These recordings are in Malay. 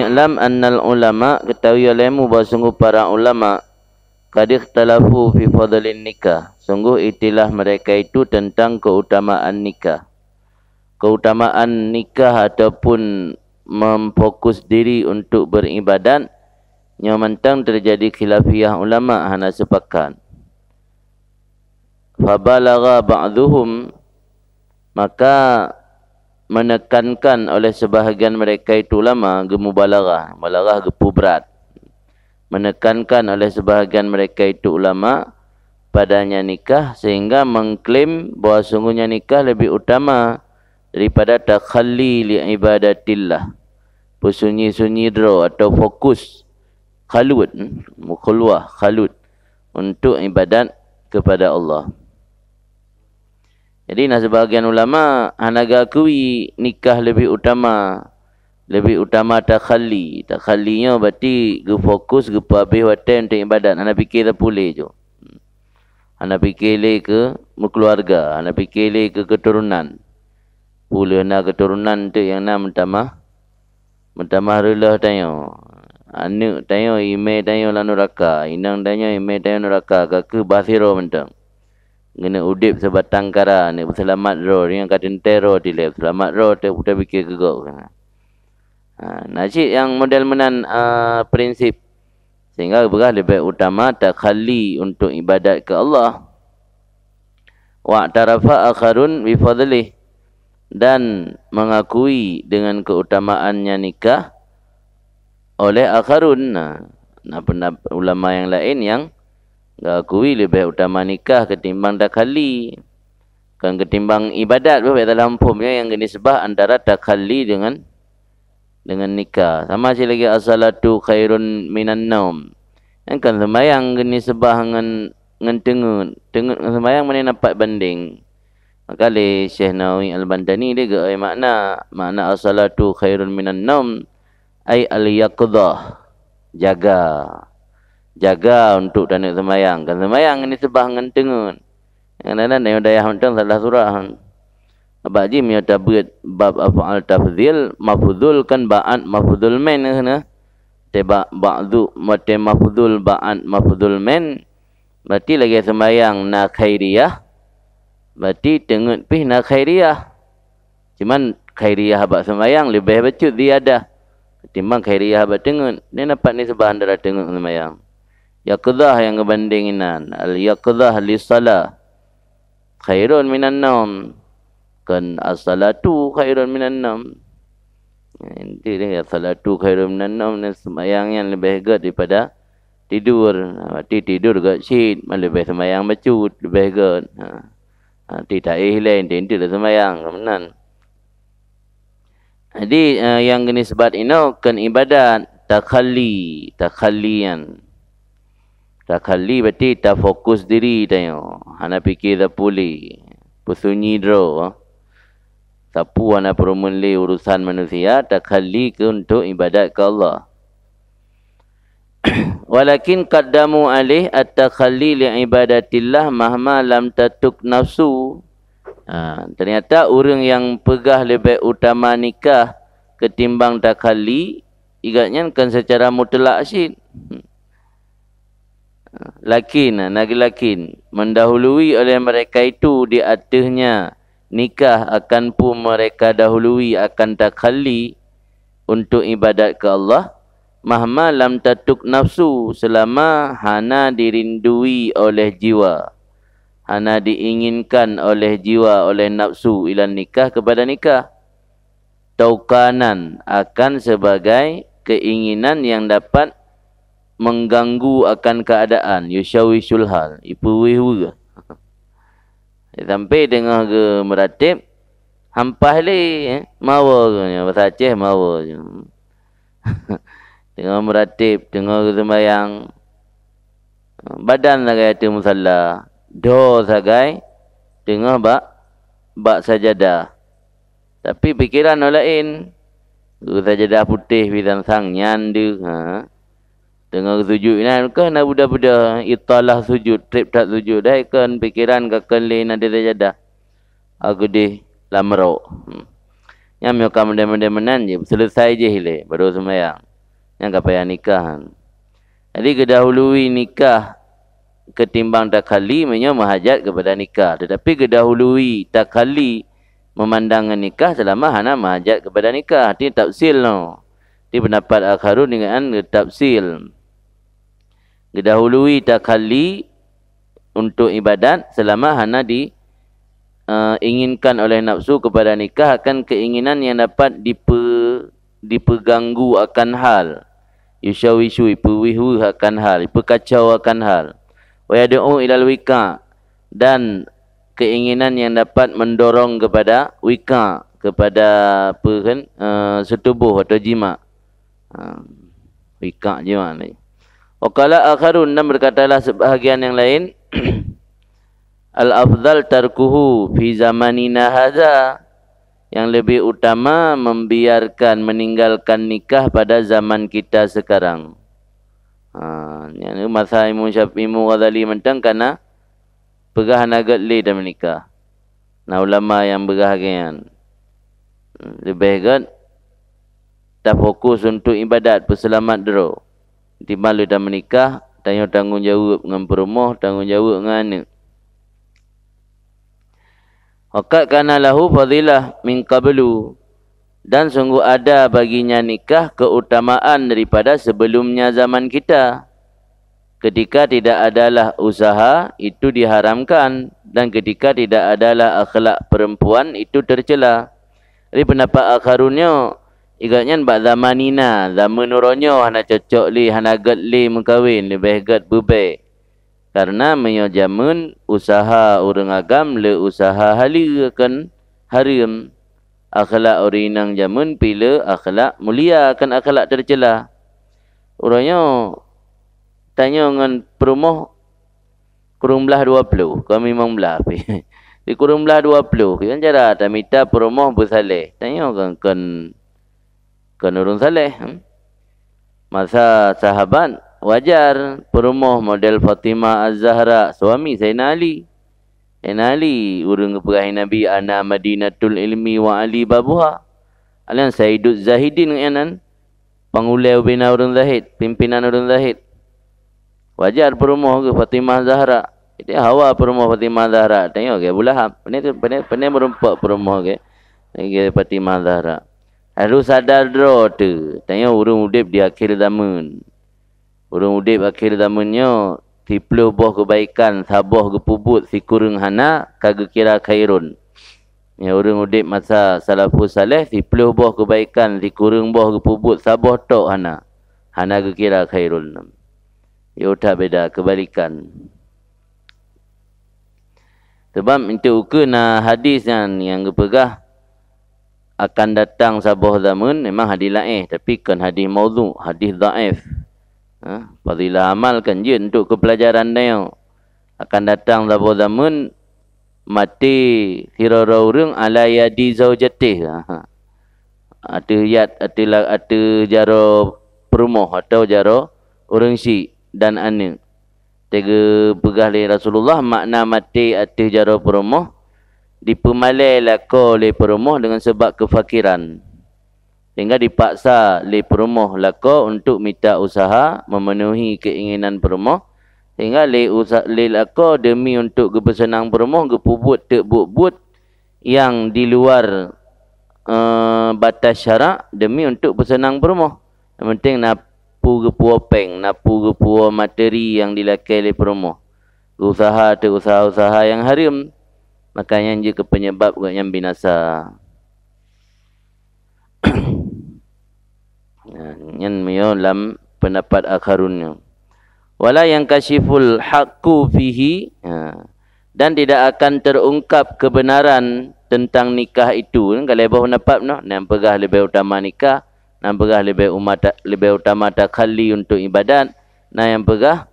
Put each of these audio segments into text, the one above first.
I'lam annal ulama, ketahui olehmu bahawa sungguh para ulama qad ikhtalafu fi fadlin nikah, sungguh itilah mereka itu tentang keutamaan nikah. Keutamaan nikah ataupun memfokus diri untuk beribadat, nyamantang terjadi khilafiyah ulama hana sepakat. Fabalagha ba'duhum, maka menekankan oleh sebahagian mereka itu ulama, gemubalaghah, balaghah gepu berat. Menekankan oleh sebahagian mereka itu ulama padanya nikah, sehingga mengklaim bahawa sungguhnya nikah lebih utama daripada takhalli li ibadatillah, bersunyi-sunyi dro atau fokus khalut, mukhulwah khalut untuk ibadat kepada Allah. Jadi nah sebahagian ulama hanaga akui nikah lebih utama takhalli. Takhallinya berarti ge fokus ge habis waktu untuk ibadat. Ana fikir tak boleh je. Ana fikir le ke keluarga, ana fikir le ke keturunan. Boleh nak keturunan tu yang nak mentamah rela tanyo. Anu tanyo ime tanyo la neraka, inang tanyo ime tanyo neraka, ke basiro mentang. Ngena udip sebatang kara ni selamat ro yang kaden tero di lep selamat ro te udah fikir gegok kan. Najib yang model menan prinsip sehingga berah lebih utama takhalli untuk ibadat ke Allah. Wa tarafa akharun bi fadlih, dan mengakui dengan keutamaannya nikah oleh akharun. Ulama yang lain yang akui lebih utama nikah ketimbang takhalli, kan ketimbang ibadat dalam hukumnya yang nisbah antara takhalli dengan nikah. Sama je lagi as-salatu khairun minan naum. Yang kan sembahyang nisbah dengan tengut sembahyang mana nampak banding. Maka le Syekh Nawawi Al-Bandani dia ke makna as-salatu khairun minan naum ai al-yaqdhah, jaga untuk tanuk semayang. Kan semayang ini sebah dengan tengun. Kadang-kadang yang daya mentang salah surah. Abak jim ya tabut bab af'al tafdhil mafudul kan ba'at mafudul men kena. Tebak ba'du mate mafudul ba'at mafudul men. Berarti lagi semayang na khairiyah. Berarti tengut pih na khairiyah. Cuman khairiyah abak semayang lebih becut dia dah. Ketimbang khairiyah abak tengut. Dia dapat ni sebah antara tengut semayang. Yaqdhah yang ngebandinginan. Al-yaqdhah li-salah khairun minan naum. Kan as-salatu khairun minan naum. Inti dia as-salatu khairun minan naum. Semayang yang lebih hebat daripada tidur. Berarti tidur kat syid. Lebih semayang becut. Lebih hebat. Tidak lain. Inti dia semayang. Kemenan. Jadi yang jenis sebab ini kan ibadat. Takhallian. Takhalli berarti tak fokus diri tanya. Hana fikir tak boleh. Bersunyi dro. Tapu hana perumuli urusan manusia. Takhalli ke untuk ibadat ke Allah. Walakin qaddamu alih at-takhalli li'ibadatillah mahma lam tatuk nafsu. Ternyata orang yang pegah lebih utama nikah ketimbang takhalli, igatnya kan secara mutlak asyid. Lakin mendahului oleh mereka itu di atasnya nikah akan pun mereka dahului akan takhalli untuk ibadat ke Allah mahma lam tatuk nafsu, selama hana dirindui oleh jiwa, hana diinginkan oleh jiwa, oleh nafsu ila nikah kepada nikah, taukanan akan sebagai keinginan yang dapat mengganggu akan keadaan, yushawisul hal, ipuwih sampai dengar ke meratib hampah le mawa ke bahasa Aceh mawa je. Dengar meratib, dengar ke sembahyang, badan sagai tu musalla, do sagai dengar bak sajadah, tapi pikiran lain. Sajadah putih bidang sang nyandu Tengah sujud ni kan nak budak-budak italah sujud, trip tak sujud dah kan pikiran ke lain ada sajadah. Aku di lamro. Yang mereka mendemen-demenan je. Selesai je hilang. Baru sembahyang. Yang tak payah nikah. Jadi kedahului nikah ketimbang takhali menyo mahajat kepada nikah. Tetapi kedahului takhali memandangkan nikah selama hana mahajat kepada nikah. Ini tafsil no. Ini pendapat akharun dengan tafsil. Kedahului takhali untuk ibadat selama hana inginkan oleh nafsu kepada nikah akan keinginan yang dapat dipeganggu akan hal. Yushawishu ipuwihu akan hal, ipekacau akan hal. Wa yad'u ilal wika, dan keinginan yang dapat mendorong kepada wika, kepada apa kan, setubuh atau jima. Wika jima ni. Waqala akharun, dan berkatalah sebahagian yang lain, al-afdal tarkuhu fi zamanina hadza, yang lebih utama membiarkan, meninggalkan nikah pada zaman kita sekarang. Yang masa Imam Syafi'i Ghazali mentang karena pegah nagat le dan menikah. Nah ulama yang berhagian lebih kan tak fokus untuk ibadat perselamat dero. Timbang le dah menikah, tanya tanggungjawab dengan perumah, tanggungjawab dengan anak. Waqad kana lahu fadilah min qablu, dan sungguh ada baginya nikah keutamaan daripada sebelumnya zaman kita. Ketika tidak adalah usaha, itu diharamkan, dan ketika tidak adalah akhlak perempuan, itu tercela. Jadi pendapat akharunnya, igatnya bak zamanina, zaman uronyo hana cocok li, hana gat li mengkawin, lebih gat bebek. Karena menyajamun usaha orang agam le usaha halia kan haram. Akhlak orang yang jamun bila akhlak mulia kan akhlak tercela. Orangnya tanya dengan perumah kurung belah 20. Kami memang belah. Di kurung belah 20. Kita cara tak minta perumah bersalih. Tanya kan orang salih. Masa sahabat wajar perumah model Fatimah Az-Zahra, suami Sayyidina Ali. Sayyidina Ali urang keperahi Nabi, ana Madinatul Ilmi wa Ali babuha. Alian Sayyidud Zahidin nganan pangulai bina orang zahid, pimpinan orang zahid. Wajar perumah ke Fatimah Zahra. Itu hawa perumah Fatimah Zahra. Tengok ke bulahap. Pandai merumpak perumah ke. Ke Fatimah Zahra. Harus sadar draw tu. Tengok urung udip di akhir zaman. Urung udip akhir zamannya, tipluh boh kebaikan, saboh kepubut, si kurung hana, kagak kira khairun. Ya, urung udip masa salafus saleh, tipluh boh kebaikan, si kurung boh kepubut, saboh tok hana. Hana kira khairun. Ya, tak beda, kebalikan. Sebab itu kena hadis yang kepegah, akan datang saboh zaman, memang hadis lain, tapi kan hadis maudhu, hadis dhaif. Fadilah amalkan je untuk kepelajaran dia. Akan datang sahabat zaman mati firara urang ala yadi zaujatih. Ada yad, ada jaro perumah atau jaro orang si dan anak. Tiga pegah oleh Rasulullah makna mati atas jaro perumah dipemalai lako oleh perumah dengan sebab kefakiran. Sehingga dipaksa oleh perumah lako untuk minta usaha memenuhi keinginan perumah. Sehingga oleh lako demi untuk kebersenang perumah, kepubut tekbut-but yang di luar batas syarak demi untuk bersenang perumah. Yang penting napu kepuah peng, napu kepuah materi yang dilakai oleh perumah. Usaha tu usaha-usaha yang haram. Makanya je kepenyebab yang binasa. Yang dalam pendapat akharunnya. Wala yang kasyiful haqqu fihi, dan tidak akan terungkap kebenaran tentang nikah itu. Kalau lebih pendapat no, yang pegah lebih utama nikah, yang pegah lebih utama takhali untuk ibadat, nah yang pegah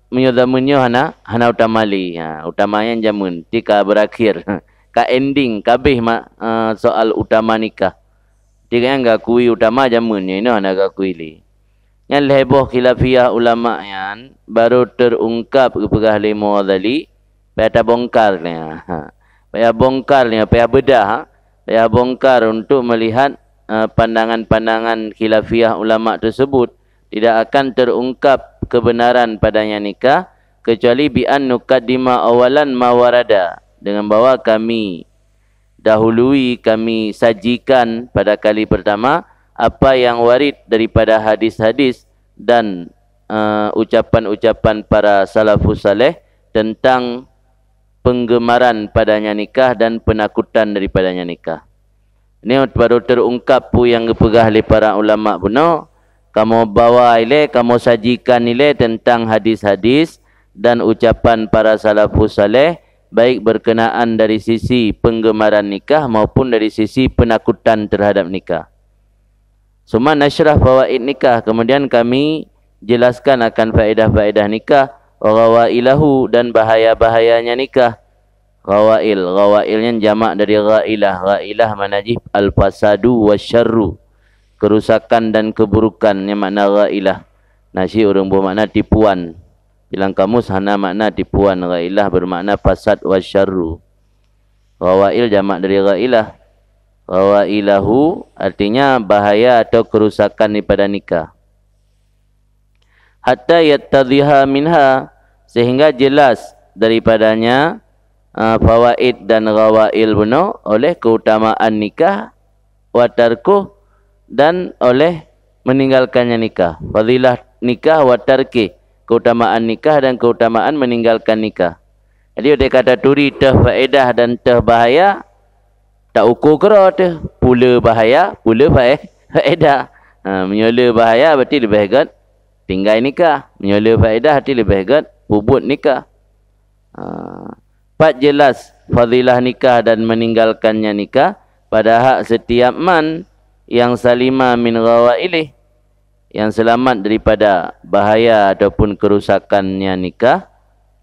menyudamunnya hana utama li. Utamanya jamun tika berakhir. Ka ending kabeh soal utama nikah. Tiga yang gakui utama jamunnya ini hana gakui li. Yang leboh khilafiyah ulama yang baru terungkap kepegah lima Ghazali, payah bongkar ni. Payah bongkar ni, payah bedah. Saya bongkar untuk melihat pandangan-pandangan khilafiyah ulama tersebut, tidak akan terungkap kebenaran padanya nikah kecuali bi an nuqaddima awalan ma warada, dengan bahawa kami dahului, kami sajikan pada kali pertama apa yang warid daripada hadis-hadis dan ucapan-ucapan para salafus saleh tentang penggemaran padanya nikah dan penakutan daripadanya nikah. Ini baru terungkap pu yang dipegah oleh para ulama buno. Kamu bawa ile, kamu sajikan ile tentang hadis-hadis dan ucapan para salafus saleh, baik berkenaan dari sisi penggemaran nikah maupun dari sisi penakutan terhadap nikah. Summa nasyrah fawaid nikah, kemudian kami jelaskan akan faedah-faedah nikah, ghawailahu, dan bahaya-bahayanya nikah. Ghawailnya jamak dari ghailah. Ghailah manajib al-fasadu wasyarru, kerusakan dan keburukan, yang makna ghailah. Nasi orang bermakna tipuan. Bilang kamus hana makna tipuan. Ghailah bermakna fasad wasyarru. Ghawail jamak dari ghailah. Ghawailahu artinya bahaya atau kerusakan daripada nikah. Hatta yattadhiha minha, sehingga jelas daripadanya fawaid dan ghawail buno oleh keutamaan nikah, watarku, dan oleh meninggalkannya nikah. Fadilah nikah watarki, keutamaan nikah dan keutamaan meninggalkan nikah. Jadi dia kata turi teh faedah dan teh bahaya, tak ukur kera teh. Pula bahaya, pula faedah. Menyola bahaya berarti lebih hebat tinggal nikah. Menyola faedah berarti lebih hebat bubut nikah. Empat jelas fadilah nikah dan meninggalkannya nikah pada hak setiap man yang salima min ghawailih, yang selamat daripada bahaya ataupun kerusakannya nikah,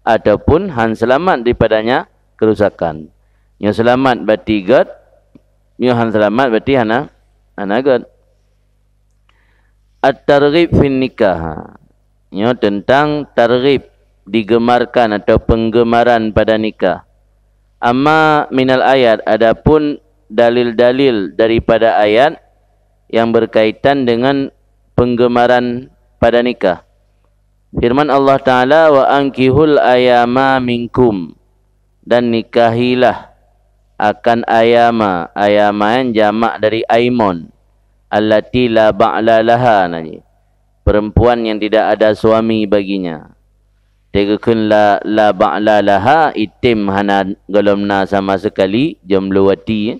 ataupun han selamat daripadanya kerusakan. Yang selamat berarti god, yang han selamat berarti hana god. At-targhib fin nikah, yang tentang targhib, digemarkan atau penggemaran pada nikah. Amma minal ayat, adapun dalil-dalil daripada ayat yang berkaitan dengan penggemaran pada nikah. Firman Allah Ta'ala, wa ankihul ayama minkum, dan nikahilah akan ayama. Ayama yang jamak dari aimon, allati la ba'la laha, perempuan yang tidak ada suami baginya. Tegakun la ba'la laha, itim hana golomna sama sekali, jomlowati.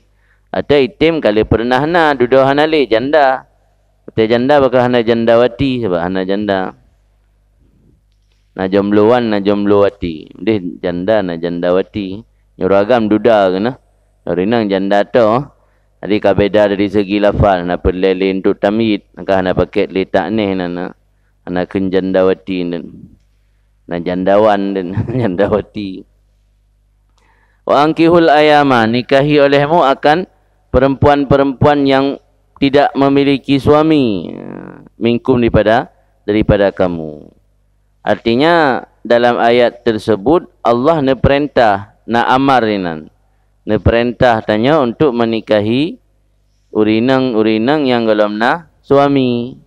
Atau itim kali pernah na duduk hana le janda. Betul janda bakal hana jandawati, sebab hana janda. Na jomlowan na jomlowati. Dia janda na jandawati. Nyuragam duda kena. Rinang janda tu. Jadi kabeda dari segi lafal. Na perlele untuk tamid. Maka hana paket letak ni na ken jandawati dan na jandawan dan jandawati. Wa ankihul ayama, nikahi olehmu akan perempuan-perempuan yang tidak memiliki suami, minkum daripada kamu. Artinya dalam ayat tersebut Allah ne perintah, na amar rinan, ne perintah tanya untuk menikahi urinang-urinang yang golomna suami.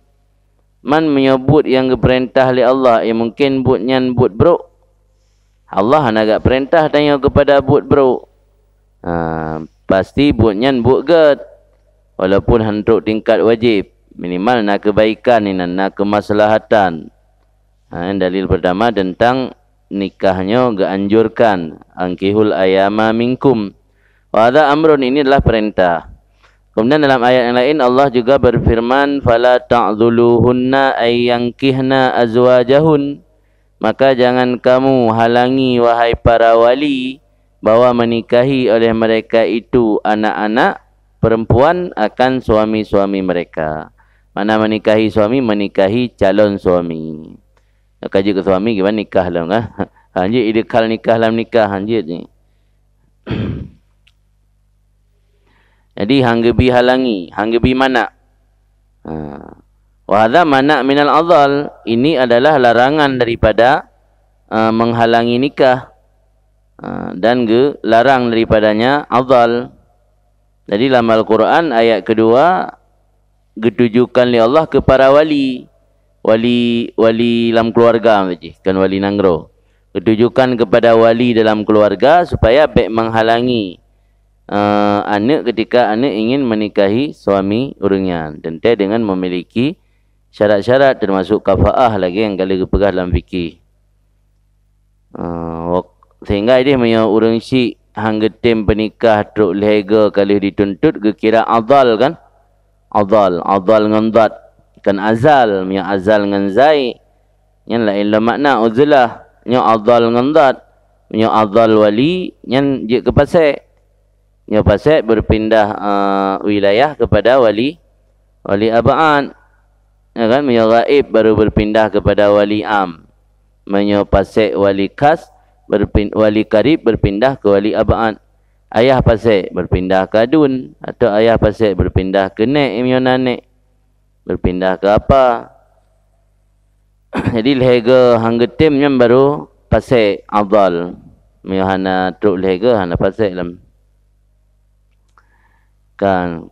Man menyebut yang diperintah oleh Allah, mungkin buatnya buat bro. Allah nak perintah tanya kepada buat bro. Pasti buatnya buat gad. Walaupun untuk tingkat wajib, minimal nak kebaikan ni, nak kemaslahatan. Dalil pertama tentang nikahnya dianjurkan, ankihul ayama minkum. Wa hadha amrun, ini adalah perintah. Kemudian dalam ayat yang lain Allah juga berfirman, fala ta'dzuluhunna ayyankihna azwajahun, maka jangan kamu halangi wahai para wali bahawa menikahi oleh mereka itu anak-anak perempuan akan suami-suami mereka. Mana menikahi suami, menikahi calon suami. Nak kaji ke suami gimana nikah lah kan? Hanjit idekal nikah dalam nikah hanjit ni. Jadi hanggebi halangi, hanggebi mana? Wa hadza mana minal adhal, ini adalah larangan daripada menghalangi nikah, dan larang daripadanya adhal. Jadi dalam Al-Quran ayat kedua ditujukan oleh Allah kepada wali dalam keluarga saja, kan wali nanggro. Ditujukan kepada wali dalam keluarga supaya baik menghalangi anak ketika anak ingin menikahi suami urangnya, tentu dengan memiliki syarat-syarat termasuk kafaah lagi yang kali dipegang dalam fikih. Sehingga dia punya orang syik hangga tem penikah truk lega kali dituntut ke kira adal kan? Adal dengan dad kan azal, punya azal dengan zai. Yang lain lah makna uzlah, nya adal dengan dad. Punya adal wali yang je ke pasai. Nya pasai berpindah wilayah kepada wali abaan. Ya kan, punya gaib baru berpindah kepada wali am. Punya pasai wali khas wali karib berpindah ke wali abaan. Ayah pasai berpindah ke adun, atau ayah pasai berpindah ke nek nanek, berpindah ke apa. Jadi lehega hangga tim yang baru pasai adal. Hana truk lehega hana pasai dalam kan.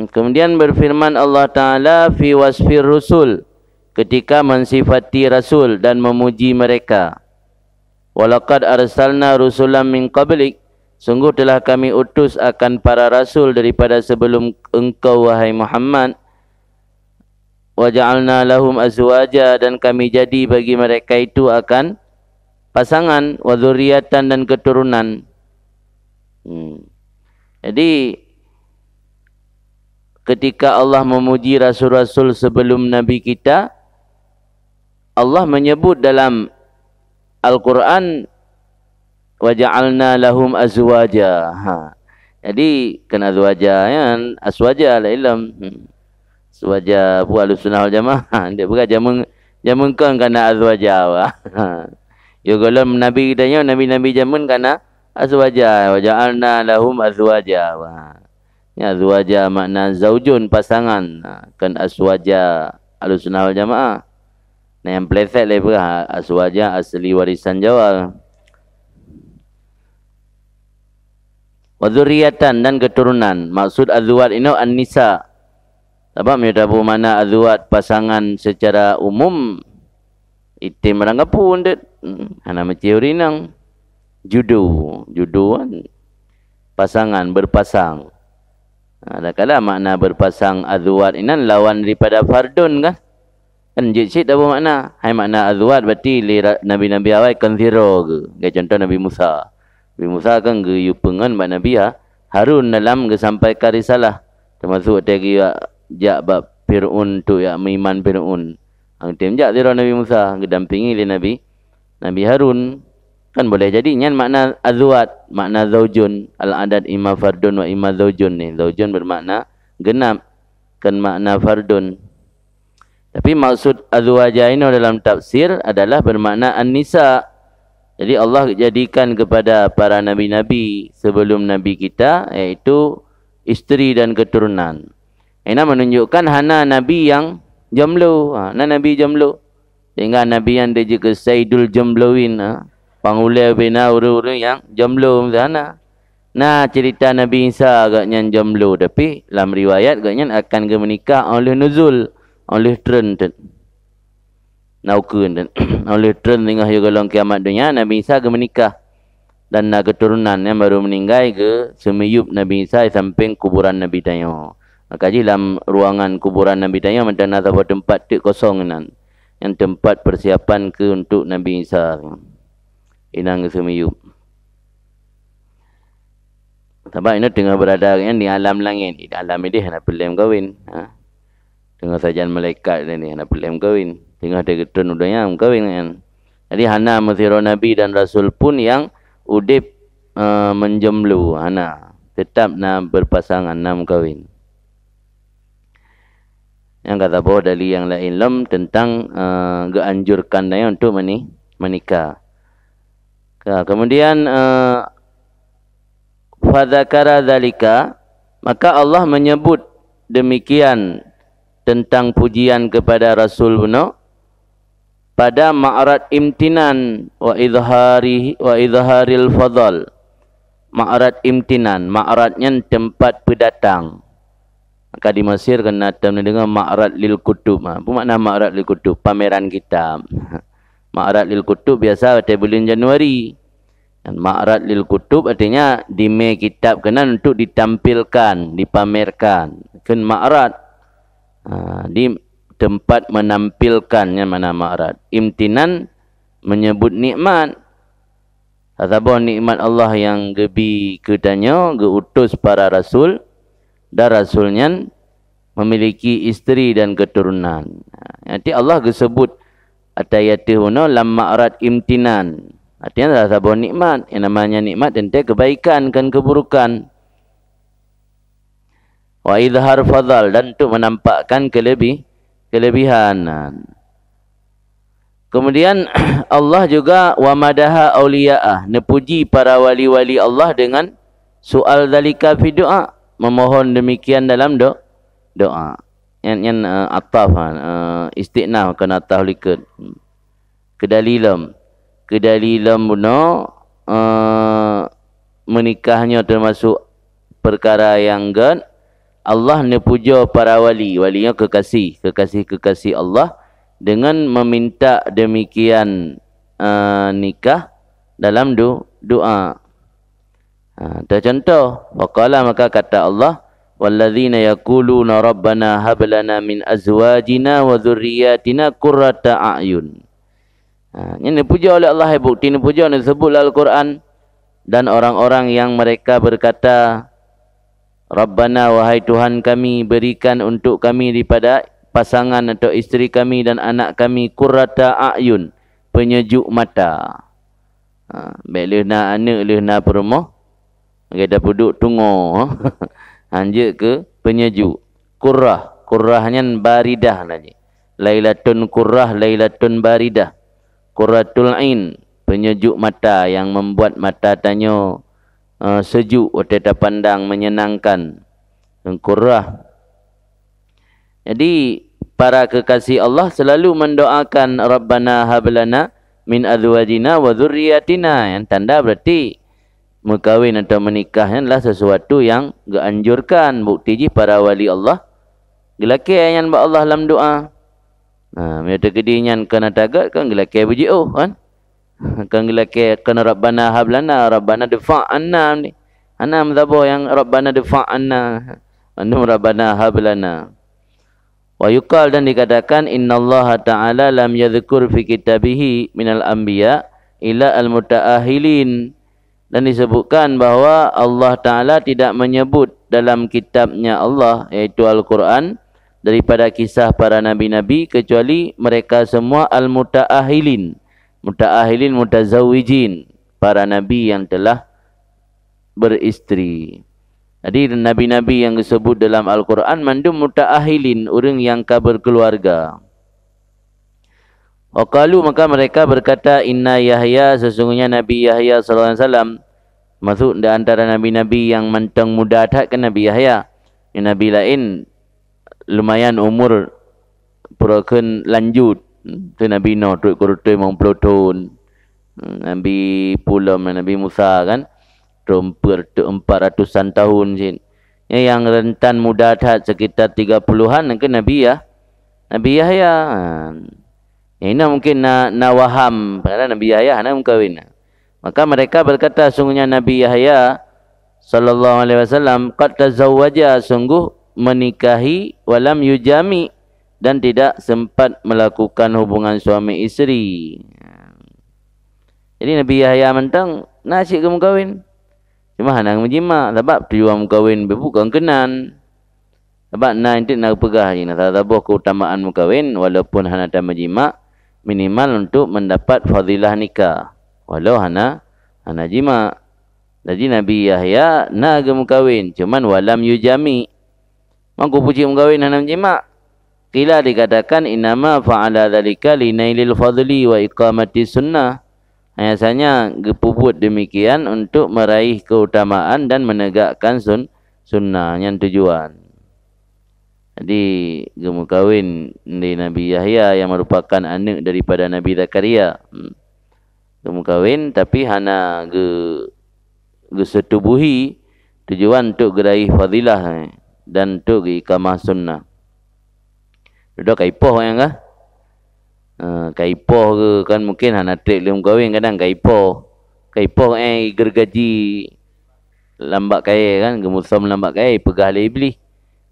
Kemudian berfirman Allah Ta'ala fi wasfir rusul, ketika mensifati rasul dan memuji mereka. Walaqad arsalna rusulan min qablik, sungguh telah kami utus akan para rasul daripada sebelum engkau wahai Muhammad. Wa ja'alna lahum azwaja, dan kami jadi bagi mereka itu akan pasangan, wa dzurriyyatan, dan keturunan. Jadi ketika Allah memuji rasul-rasul sebelum nabi kita, Allah menyebut dalam Al-Quran wa ja'alna lahum azwaja. Jadi kan azwaja kan, aswaja la ilm. Aswaja bu Ahlussunnah wal Jamaah. Dia bukan jamun kan kana azwaja wa. Yo kalau nabi kita nya nabi-nabi jamun kana azwaja, wa ja'alna lahum azwaja wa. Ya, azwaja makna zaujun, pasangan. Kan aswaja Ahlussunnah wal Jamaah. Nah, yang pleset lepas aswaja asli warisan Jawa. Wa dzurriyyatan, dan keturunan. Maksud azwat ini an-nisa. Sebab mendapat mana azwat pasangan secara umum itim ranggapun det. Hana macam rinang. Judu kan pasangan, berpasang. Ada kala makna berpasang azwat ini lawan daripada fardun kan? Kan jid apa makna? Hai makna azwat berarti nabi-nabi awal kan zero ke. Kayak contoh Nabi Musa. Nabi Musa kan ke yupengan bak Nabi Harun dalam ke sampaikan risalah. Termasuk tadi jak bab Fir'un tu ya meiman Fir'un. Hang tem jak zero Nabi Musa kedampingi oleh Nabi Harun. Kan boleh jadi nyan makna azwat, makna zaujun, al-adad imma fardun wa imma zaujun ni. Zaujun bermakna genap, kan makna fardun. Tapi maksud azwaja ini dalam tafsir adalah bermakna an-nisa. Jadi Allah jadikan kepada para nabi-nabi sebelum nabi kita, iaitu isteri dan keturunan. Ini menunjukkan hana nabi yang jomblo, nabi jomblo. Sehingga nabi yang dia juga Sayyidul Jombloin, pangulai bina uru-uru yang jomblo sana. Nah, cerita Nabi Isa agaknya jomblo, tapi dalam riwayat agaknya akan menikah oleh nuzul, oleh trend. Naukun oleh trend tengah golong kiamat dunia, Nabi Isa menikah dan nak keturunan yang baru meninggal ke semiyup Nabi Isa samping kuburan Nabi Tayo. Maka dalam ruangan kuburan Nabi Tayo macam ada tempat tik kosong nan, yang tempat persiapan ke untuk Nabi Isa. Inang ke semiyup. Sebab ini tengah berada kan di alam langit. Di alam ini hendak pelem kahwin. Tengah sajian malaikat ni hendak pelem kahwin. Tengah ada ketun udahnya kahwin kan. Jadi hana mesiro Nabi dan Rasul pun yang udip menjomblo. Hana tetap nak berpasangan, nak kahwin. Yang kata bahawa dari yang lain lem tentang geanjurkan dia untuk menikah. Kemudian fadzakara dzalika, maka Allah menyebut demikian tentang pujian kepada Rasul benar pada ma'rad imtinan wa izharil fadl, ma'rad imtinan, ma'radnya tempat pendatang. Maka di Mesir kena dengar ma'rad lil kutub. Apa makna ma'rad lil kutub? Pameran kitab. Ma'rad lil kutub biasa pada bulan Januari. Dan ma'rad lil kutub artinya di kitab kena untuk ditampilkan, dipamerkan. Kan ma'rad di tempat menampilkannya mana ma'rad. Imtinan menyebut nikmat. Ataupun nikmat Allah yang gebi ketanya, geutus para rasul. Dan rasulnya memiliki isteri dan keturunan. Nanti Allah disebut atayatihuna lam ma'rad imtinan. Artinya adalah sebuah nikmat. Yang namanya nikmat tentu kebaikan dan keburukan. Wa izhar fadal, dan untuk menampakkan kelebihan. Kemudian Allah juga wa madaha auliya'ah, nepuji para wali-wali Allah dengan soal zalika fi doa, memohon demikian dalam doa. Yang ataf istiqnah kena ataf likat. Kedalilam guna menikahnya termasuk perkara yang gan Allah nepuja para walinya kekasih Allah dengan meminta demikian nikah dalam doa. Contoh, waqala, maka kata Allah, walladzina yaquluna rabbana hab lana min azwajina wa dhurriyyatina qurrata a'yun. Ini dipuja oleh Allah, bukti ini puja disebut dalam Al-Quran. Dan orang-orang yang mereka berkata, Rabbana, wahai Tuhan kami, berikan untuk kami daripada pasangan atau isteri kami dan anak kami qurrata a'yun, penyejuk mata. Baik lehna anak, lehna perempuan, kita duduk tunggu. Anjir ke penyejuk. Qurrahnya baridah lagi. Lailatun qurrah, lailatun baridah. Qurratul ain, penyejuk mata yang membuat mata tanya sejuk, kita pandang menyenangkan. Qurrah. Jadi para kekasih Allah selalu mendoakan Rabbana hablana min azwajina wa dhurriyyatina. Yang tanda berarti berkahwin atau menikahnya adalah sesuatu yang dianjurkan. Bukti je para wali Allah gelaki yang buat Allah dalam doa. Mereka kedinyan kena tagat kan gelaki berji'uh kan. Kan gelaki kena Rabbana hablana, Rabbana difa'anna ni. Ana mzabah yang Rabbana difa'anna. Anum Rabbana hablana. Wa yuqal, dan dikatakan innallaha ta'ala lam yadhkur fi kitabihi minal anbiya ila al-muta'ahilin. Dan disebutkan bahawa Allah Ta'ala tidak menyebut dalam kitabnya Allah, iaitu Al-Quran, daripada kisah para nabi-nabi, kecuali mereka semua al-muta'ahilin. Muta'ahilin, mutazawijin, para nabi yang telah beristeri. Jadi nabi-nabi yang disebut dalam Al-Quran mandum muta'ahilin, orang yang berkeluarga. Waqalu, maka mereka berkata, inna Yahya, sesungguhnya Nabi Yahya sallallahu alaihi wasallam, masuk di antara nabi-nabi yang mentang muda tak kan Nabi Yahya. Yang nabi lain lumayan umur purakan lanjut. Tu Nabi Nuh turut kurutai 50 tahun. Nabi Pulam, Nabi Musa kan 400-an tahun sin. Yang rentan muda tak sekitar 30-an kan Nabi Yahya. Ini mungkin na waham pada Nabi Yahya nak kahwin. Maka mereka berkata, sungguhnya Nabi Yahya sallallahu alaihi wasallam qad tazawwaja, sungguh menikahi, walam yujami, dan tidak sempat melakukan hubungan suami isteri. Jadi Nabi Yahya mentang nak asyik ke kahwin. Cuma hendak menjima sebab tujuan kahwin bukan kenan. Sebab nak pegah ni nak tahu keutamaan kahwin walaupun hendak menjima, minimal untuk mendapat fadilah nikah walau hana jima. Jadi Nabi Yahya nak kahwin, cuman walam yujami, mangku puji kahwin hana jima. Kila dikatakan inama fa'ala dzalika linailil fadli wa iqamati sunnah. Biasanya gepuput demikian untuk meraih keutamaan dan menegakkan sunnah yang tujuan. Jadi gemu kahwin di Nabi Yahya yang merupakan anak daripada Nabi Zakaria. Gemu kahwin tapi hana disetubuhi tujuan untuk geraih fadilah dan untuk iqamah sunnah. Duduk kaipoh yang kah? Kaipoh ke kan mungkin anak trik belum kahwin kadang kaipoh. Kaipoh gergaji lambat kaya kan, gemusam lambat kaya pegah le iblis.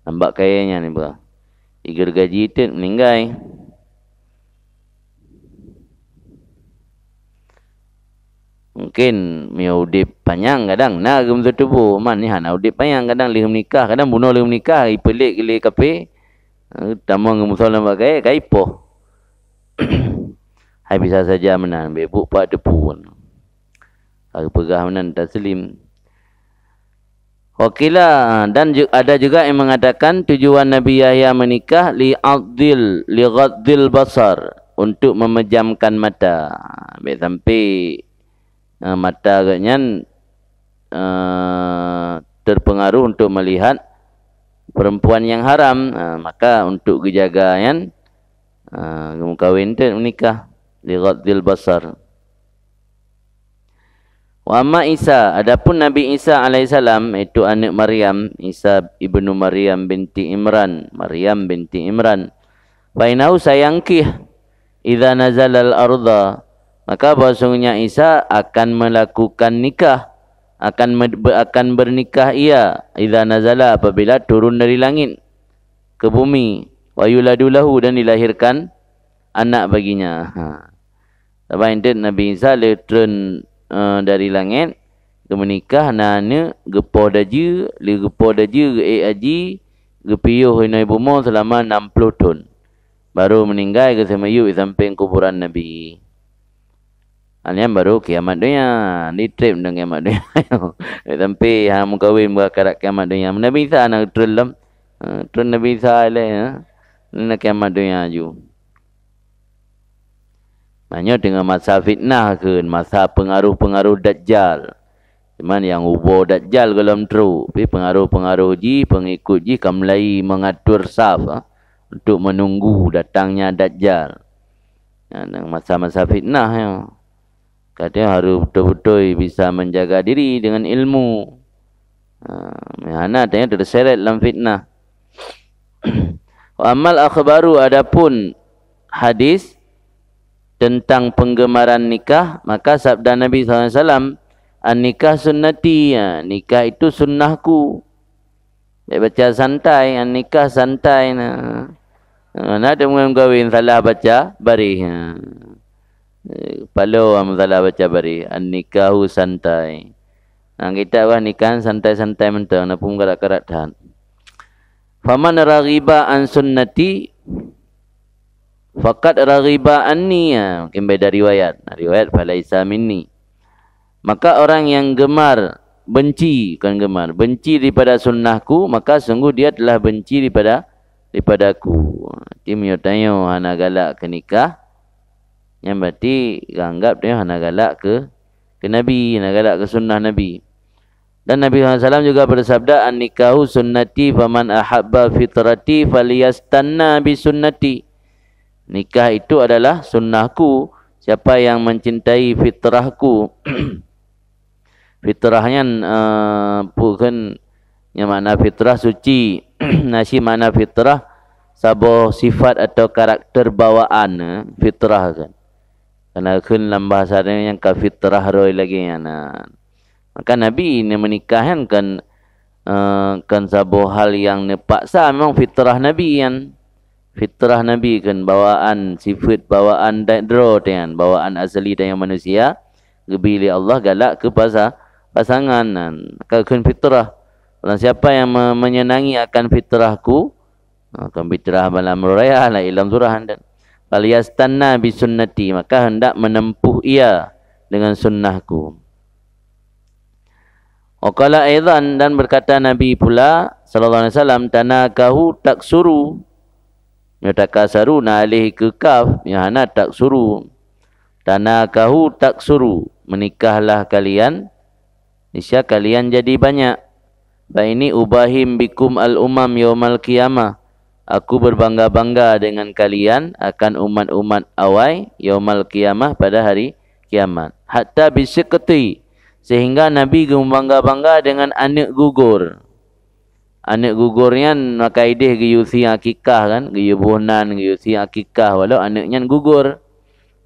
Lambat kayanya ni bah. Gergaji itu meninggal. Mungkin mia udip panjang kadang nak gem tubuh man ni hana udip panjang kadang lih menikah kadang bunuh lih menikah ipelik gile kape tamang gem solam bagai kaipoh. Hai bisa saja menan bebuk pak depu. Aku pegah menan taslim. Wakilah dan ada juga yang mengatakan tujuan Nabi Yahya menikah li ghaddil basar, untuk memejamkan mata. Baik sampai mata agaknya terpengaruh untuk melihat perempuan yang haram, maka untuk dijaga kan kahwin tu menikah li ghaddil basar. Wa amma Isa, adapun Nabi Isa alaihissalam itu anak Maryam, Isa ibnu Maryam binti Imran, Maryam binti Imran. Fa inau sayangkih idza nazala al-ardha, maka bahasanya Isa akan melakukan nikah, akan bernikah ia idza nazala, apabila turun dari langit ke bumi, wa yuladu lahu, dan dilahirkan anak baginya. Sebab itu Nabi Isa turun dari langit ke menikah nana gepo daje li gepo daje aji gepiyuh inai bumo selama 60 tahun baru meninggal ke semayu sampai kuburan Nabi. Alian baru kiamat dunia ni trip dengan kiamat dunia sampai ha mukawin berakarat kiamat dunia. Nabi Isa nak terlam Nabi Isa le nak kiamat dunia ju. Maknanya dengan masa fitnah ke, masa pengaruh-pengaruh Dajjal. Cuman yang ubah Dajjal kalau teru. Tapi pengaruh-pengaruh ji, pengikut ji akan mulai mengatur saf untuk menunggu datangnya Dajjal. Dengan masa-masa fitnah ya. Katanya harus betul-betul bisa menjaga diri dengan ilmu. Mana tanya terseret dalam fitnah. Wa amal akhbaru, adapun hadis tentang penggemaran nikah, maka sabda Nabi SAW, an-nikah sunnati, ya, nikah itu sunnahku. Dia baca santai, an-nikah santai. Nak ada orang kahwin salah baca bari. Palau salah baca bari, an-nikahu santai. Kita wah nikah santai-santai mentang, nak pun karat-karat tahan. Faman raghiba an sunnati faqad raghiba anni, mungkin beda riwayat. Riwayat falaisa minni. Maka orang yang gemar, benci, bukan gemar, benci daripada sunnahku, maka sungguh dia telah benci daripada-aku. Tim yo tanyo hana galak ke nikah, yang berarti anggap dia hana galak ke Nabi, hana galak ke sunnah Nabi. Dan Nabi SAW juga bersabda, an-nikahu sunnati faman ahabba fitrati falyastanna bi sunnati. Nikah itu adalah sunnahku. Siapa yang mencintai fitrahku. Fitrahnya bukan yang makna fitrah suci. Nasi makna fitrah sebuah sifat atau karakter bawaan fitrah kan. Karena kan dalam bahasa yang ka fitrah roy lagi kan. Maka Nabi ini menikahkan kan sebuah hal yang nepaksa, memang fitrah Nabi kan. Fitrah Nabi kan bawaan sifat bawaan daidro dengan bawaan asli dengan manusia gebili Allah galak ke pasangan kan fitrah. Orang siapa yang menyenangi akan fitrahku, akan fitrah malam raya la ilam surah dan falyastanna bi sunnati, maka hendak menempuh ia dengan sunnahku. Waqala aidan, dan berkata Nabi pula sallallahu alaihi wasallam, tanakahu taksuru. Yatakasaru na alih ke kaf, yang tak suruh. Tanakahu tak suruh, menikahlah kalian, niscaya kalian jadi banyak. Fa ini ubahim bikum al-umam yaumal qiyamah. Aku berbangga-bangga dengan kalian akan umat-umat awal yaumal qiyamah, pada hari kiamat. Hatta bisyaqti, Sehingga Nabi bangga-bangga dengan anak gugur. Anak gugurnya maka ideh geyusi akikah kan, geyubuhnan geyusi akikah walau anaknya gugur.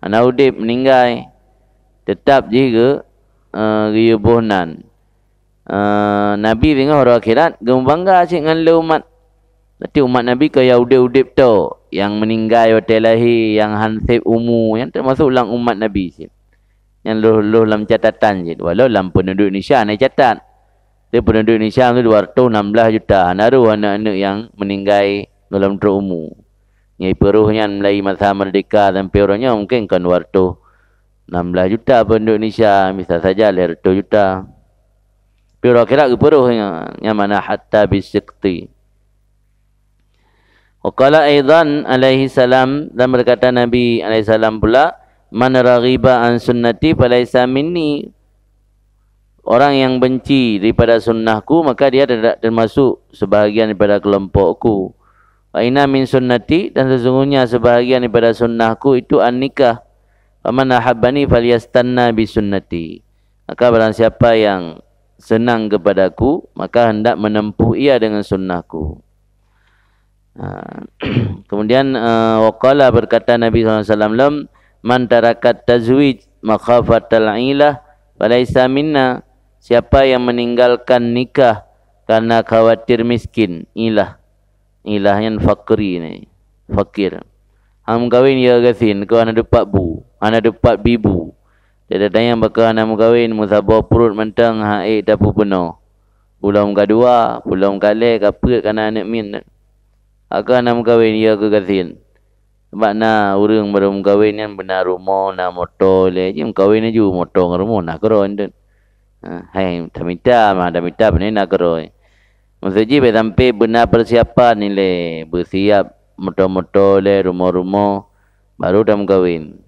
Anak udip meninggal. Tetap juga geyubuhnan. Nabi dengan orang akhirat bangga cik dengan umat. Nanti umat Nabi kaya udip-udip tu yang meninggal hotel lahir, yang hansip umur, yang termasuk ulang umat Nabi cik. Yang luh dalam catatan je. Walau dalam penduduk Indonesia naik catat. Dia penduduk Indonesia tu 216 juta. Naruh anak-anak yang meninggal dalam umur. Yang peruhnya mulai masa merdeka sampai orangnya mungkin kan 216 juta penduduk Indonesia. Misal saja 200 juta. Tapi orang kira ke peruhnya. Yang mana hatta bisikti. Waqala aidan alaihi salam. Dan berkata Nabi alaihi salam pula. Man raghiba an sunnati falaisa minni. Orang yang benci daripada sunnahku maka dia tidak termasuk sebahagian daripada kelompokku. Wa inna min sunnati, dan sesungguhnya sebahagian daripada sunnahku itu an-nikah. Faman ahabbani falyastanna bi sunnati. Maka barang siapa yang senang kepadaku maka hendak menempuh ia dengan sunnahku. Kemudian waqala berkata Nabi SAW, man tarakat tazwij makhafatal ilah falaisa minna. Siapa yang meninggalkan nikah karena khawatir miskin, ilah yang fakiri ni, fakir. Hang kahwin ya gasin, kau ana dapat bu, ana dapat bibu. Dia tanya bakal ana kahwin musabah perut mentang haid dapu penuh. Pulang kedua, pulang kali kapet kana anak min. Akan ana kahwin ya ke gasin. Sebab na urang baru kahwin kan benar rumah na motor le je kahwin je motor rumah nak keron tu. Hai tamita mah tamita benar nak keron. Maksudnya sampai benar persiapan ni le, bersiap motor-motor le, rumah-rumah baru dah kahwin.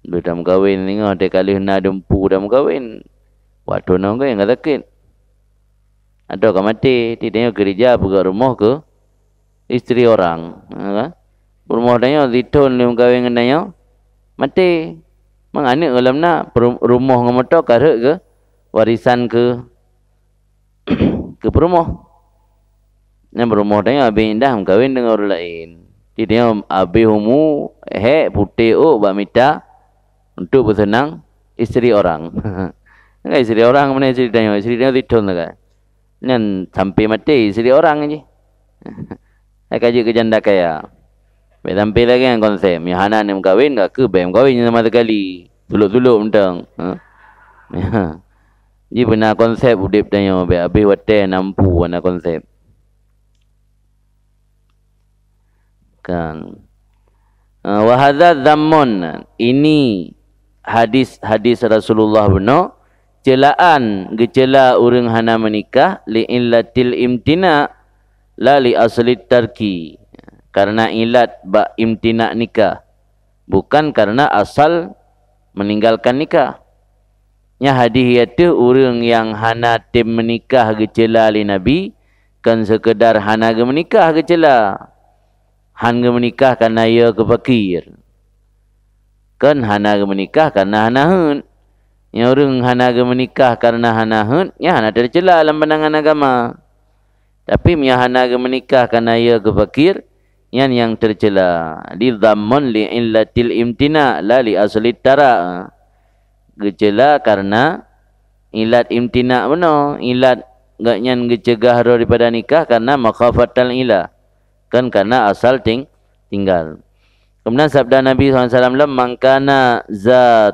Baru dah kahwin ni ngah dia kali nak dempu dah kahwin. Waktu nak kahwin enggak sakit. Atau kau mati, tidaknya kerja buka rumah ke isteri orang, kan? Rumah dia ditun lim kahwin dengan dia mati. Mangane alam nak rumah dengan motor karek ke warisan ke ke rumah. Yang rumah dia habis indah kahwin dengan orang lain. Dia habis umur putih bak minta untuk bersenang isteri orang. Kan isteri orang mana isteri dia ditun kan. Nan sampai mati isteri orang aje. Kaji ke janda kaya. Sampai lagi kan konsep Mihana ni kahwin tak ke bem kahwin sama sekali. Tuluk-tuluk mentang. Jadi benar konsep udip tanya habis hotel nampu benar konsep. Kan. Wa hadza dhammun, ini hadis Rasulullah benar celaan gecela urang hana menikah li illatil imtina la li asli tarki. Karena ilat bak imtina nikah, bukan karena asal meninggalkan nikah. Nya hadis itu orang yang hana tim menikah gecela li Nabi kan sekedar hana ge menikah gecela. Han ge menikah karena ia kepakir. Kan hana ge menikah karena hana hun. Nya orang hana ge menikah karena hana hun, nya hana tercela dalam pandangan agama. Tapi nya hana ge menikah karena ia kepakir, yang tercela. Di dhammun li illatil imtina la li asli tara. Gecela karena ilat imtina benar. Ilat gaknya gecegah daripada nikah karena makhafatal ilah. Kan karena asal tinggal. Kemudian sabda Nabi SAW, mangkana za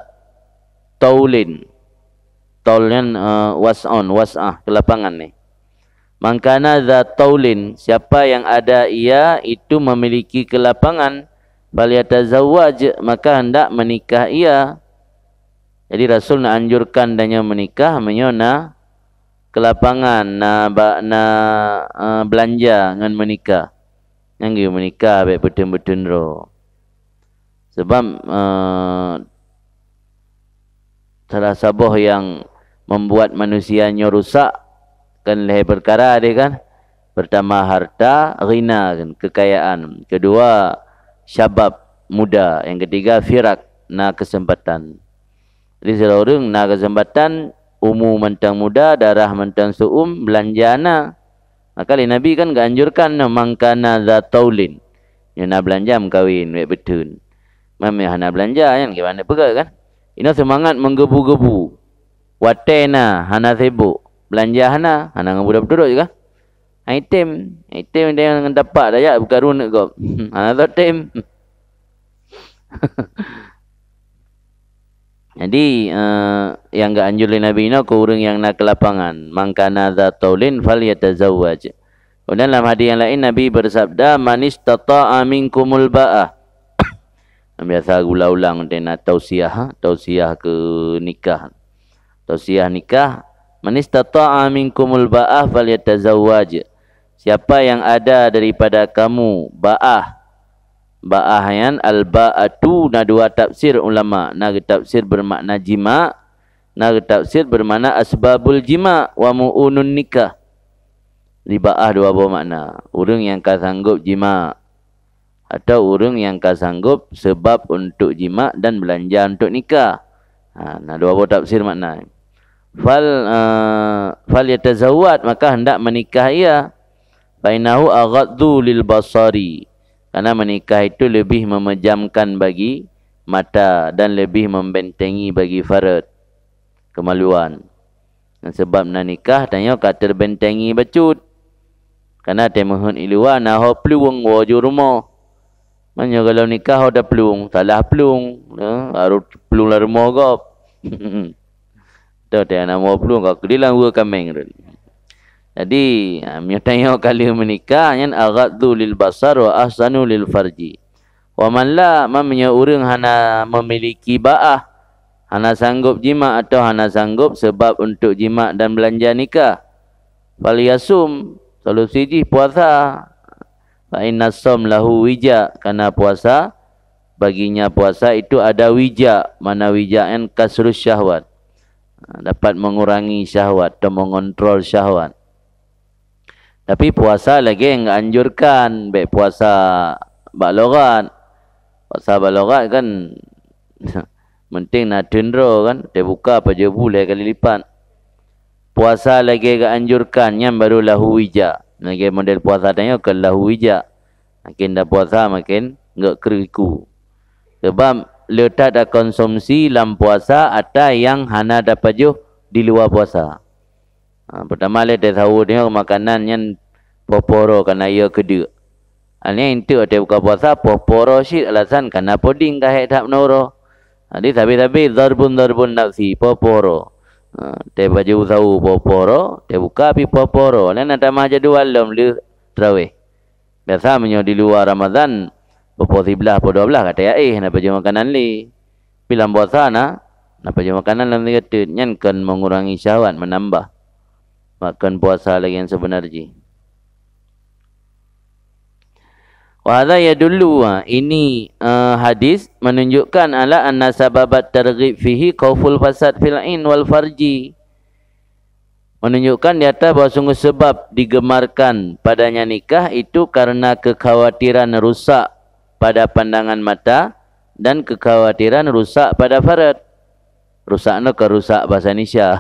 taulin. Taulin was'ah, kelapangan ni. Mangkana za taulin, siapa yang ada ia itu memiliki kelapangan, falyatazawwaj, maka hendak menikah ia. Jadi Rasul nak anjurkan danya menikah, menyona kelapangan, belanja dengan menikah. Yang menikah baik betul-betul roh. Sebab salah sabah yang membuat manusianya rusak kan leher perkara dia kan. Pertama harta, ghina kan, kekayaan. Kedua syabab, muda. Yang ketiga firak, na kesempatan. Jadi seorang na kesempatan umur mentang muda, darah mentang belanja na. Maka Nabi kan ganjurkan mangkana za taulin. Yang nak belanja kawin baik betul. Mami hana belanja kan gimana pega kan. Ina semangat menggebu-gebu. Watena hana sibuk. Belanja hana ngabudak betul juga. Item dia yang dapat dah ya berkarun kau. Hana item. Jadi yang enggak anjur Nabi ni ke orang yang nak ke lapangan, mangkana za taulin falyatazawwaj. Dan dalam hadis yang lain Nabi bersabda, man istata'a minkumul ba'ah. Biasa ulang-ulang dengan tausiah ke nikah. Tausiah nikah, man istata'a minkumul ba'ah falyatazawwaj. Siapa yang ada daripada kamu ba'ah, ba'ahayan al-ba'atu na dua tafsir ulama. Na tafsir bermakna jima, na tafsir bermakna asbabul jima wa mu'unun nikah. Di ba'ah dua buah makna. Orang yang kan sanggup jima atau orang yang kan sanggup sebab untuk jima dan belanja untuk nikah. Nah dua buah tafsir makna. Fal yatazawwad, maka hendak menikah ia. Fa innahu aghaddu lil basari. Karena menikah itu lebih memejamkan bagi mata dan lebih membentengi bagi farad, kemaluan. Dan sebab nak nikah tanya kata terbentengi bacut. Karena temohon iluan nah ho peluang wajur rumah. Manya kalau nikah ho dah peluang, salah peluang. Harus peluang lah rumah kau. Tahu tak nak mau peluang kau kedilang gua kameng. Jadi, tanya kali menikah yang aghaddu lil basar wa ahsanu lil farji. Wa man la mamnya urang hana memiliki ba'ah, hana sanggup jima atau hana sanggup sebab untuk jima dan belanja nikah. Fal yasum, solusi puasa. Fa inna shaum lahu wija, karena puasa baginya puasa itu ada wija. Mana wija yang kasrus syahwat. Dapat mengurangi syahwat atau mengontrol syahwat. Tapi puasa lagi yang anjurkan, baik puasa balogat. Puasa balogat kan penting nak tendro kan, dia buka apa je boleh kali lipat. Puasa lagi yang anjurkan yang baru lahu wija. Lagi model puasa tanya ke lahu wija. Makin dah puasa makin enggak keriku. Sebab letak dah konsumsi dalam puasa ada yang hana dapat je di luar puasa. Pertama dia tahu dia makanan yang poporo kerana ia kedua. Ini itu ada buka puasa poporo syit alasan kerana poding kahit tak menoro. Jadi tapi darbun nafsi poporo. Dia baju tahu poporo, dia buka api poporo. Lain ada mah jadual dalam dia terawih. Biasa menyo di luar Ramadan popor 11 popor 12 kata ya nak baju makanan li. Bilang puasa nak baju makanan dalam dia kata nyan kan mengurangi syahwat, menambah. Makan puasa lagi yang sebenarnya. Wahada ya dulu ini hadis menunjukkan ala anna sababat targhib fihi qauful fasad fil ain wal farji. Menunjukkan di atas bahawa sungguh sebab digemarkan padanya nikah itu karena kekhawatiran rusak pada pandangan mata dan kekhawatiran rusak pada farad. Rusak no ke rusak bahasa Indonesia.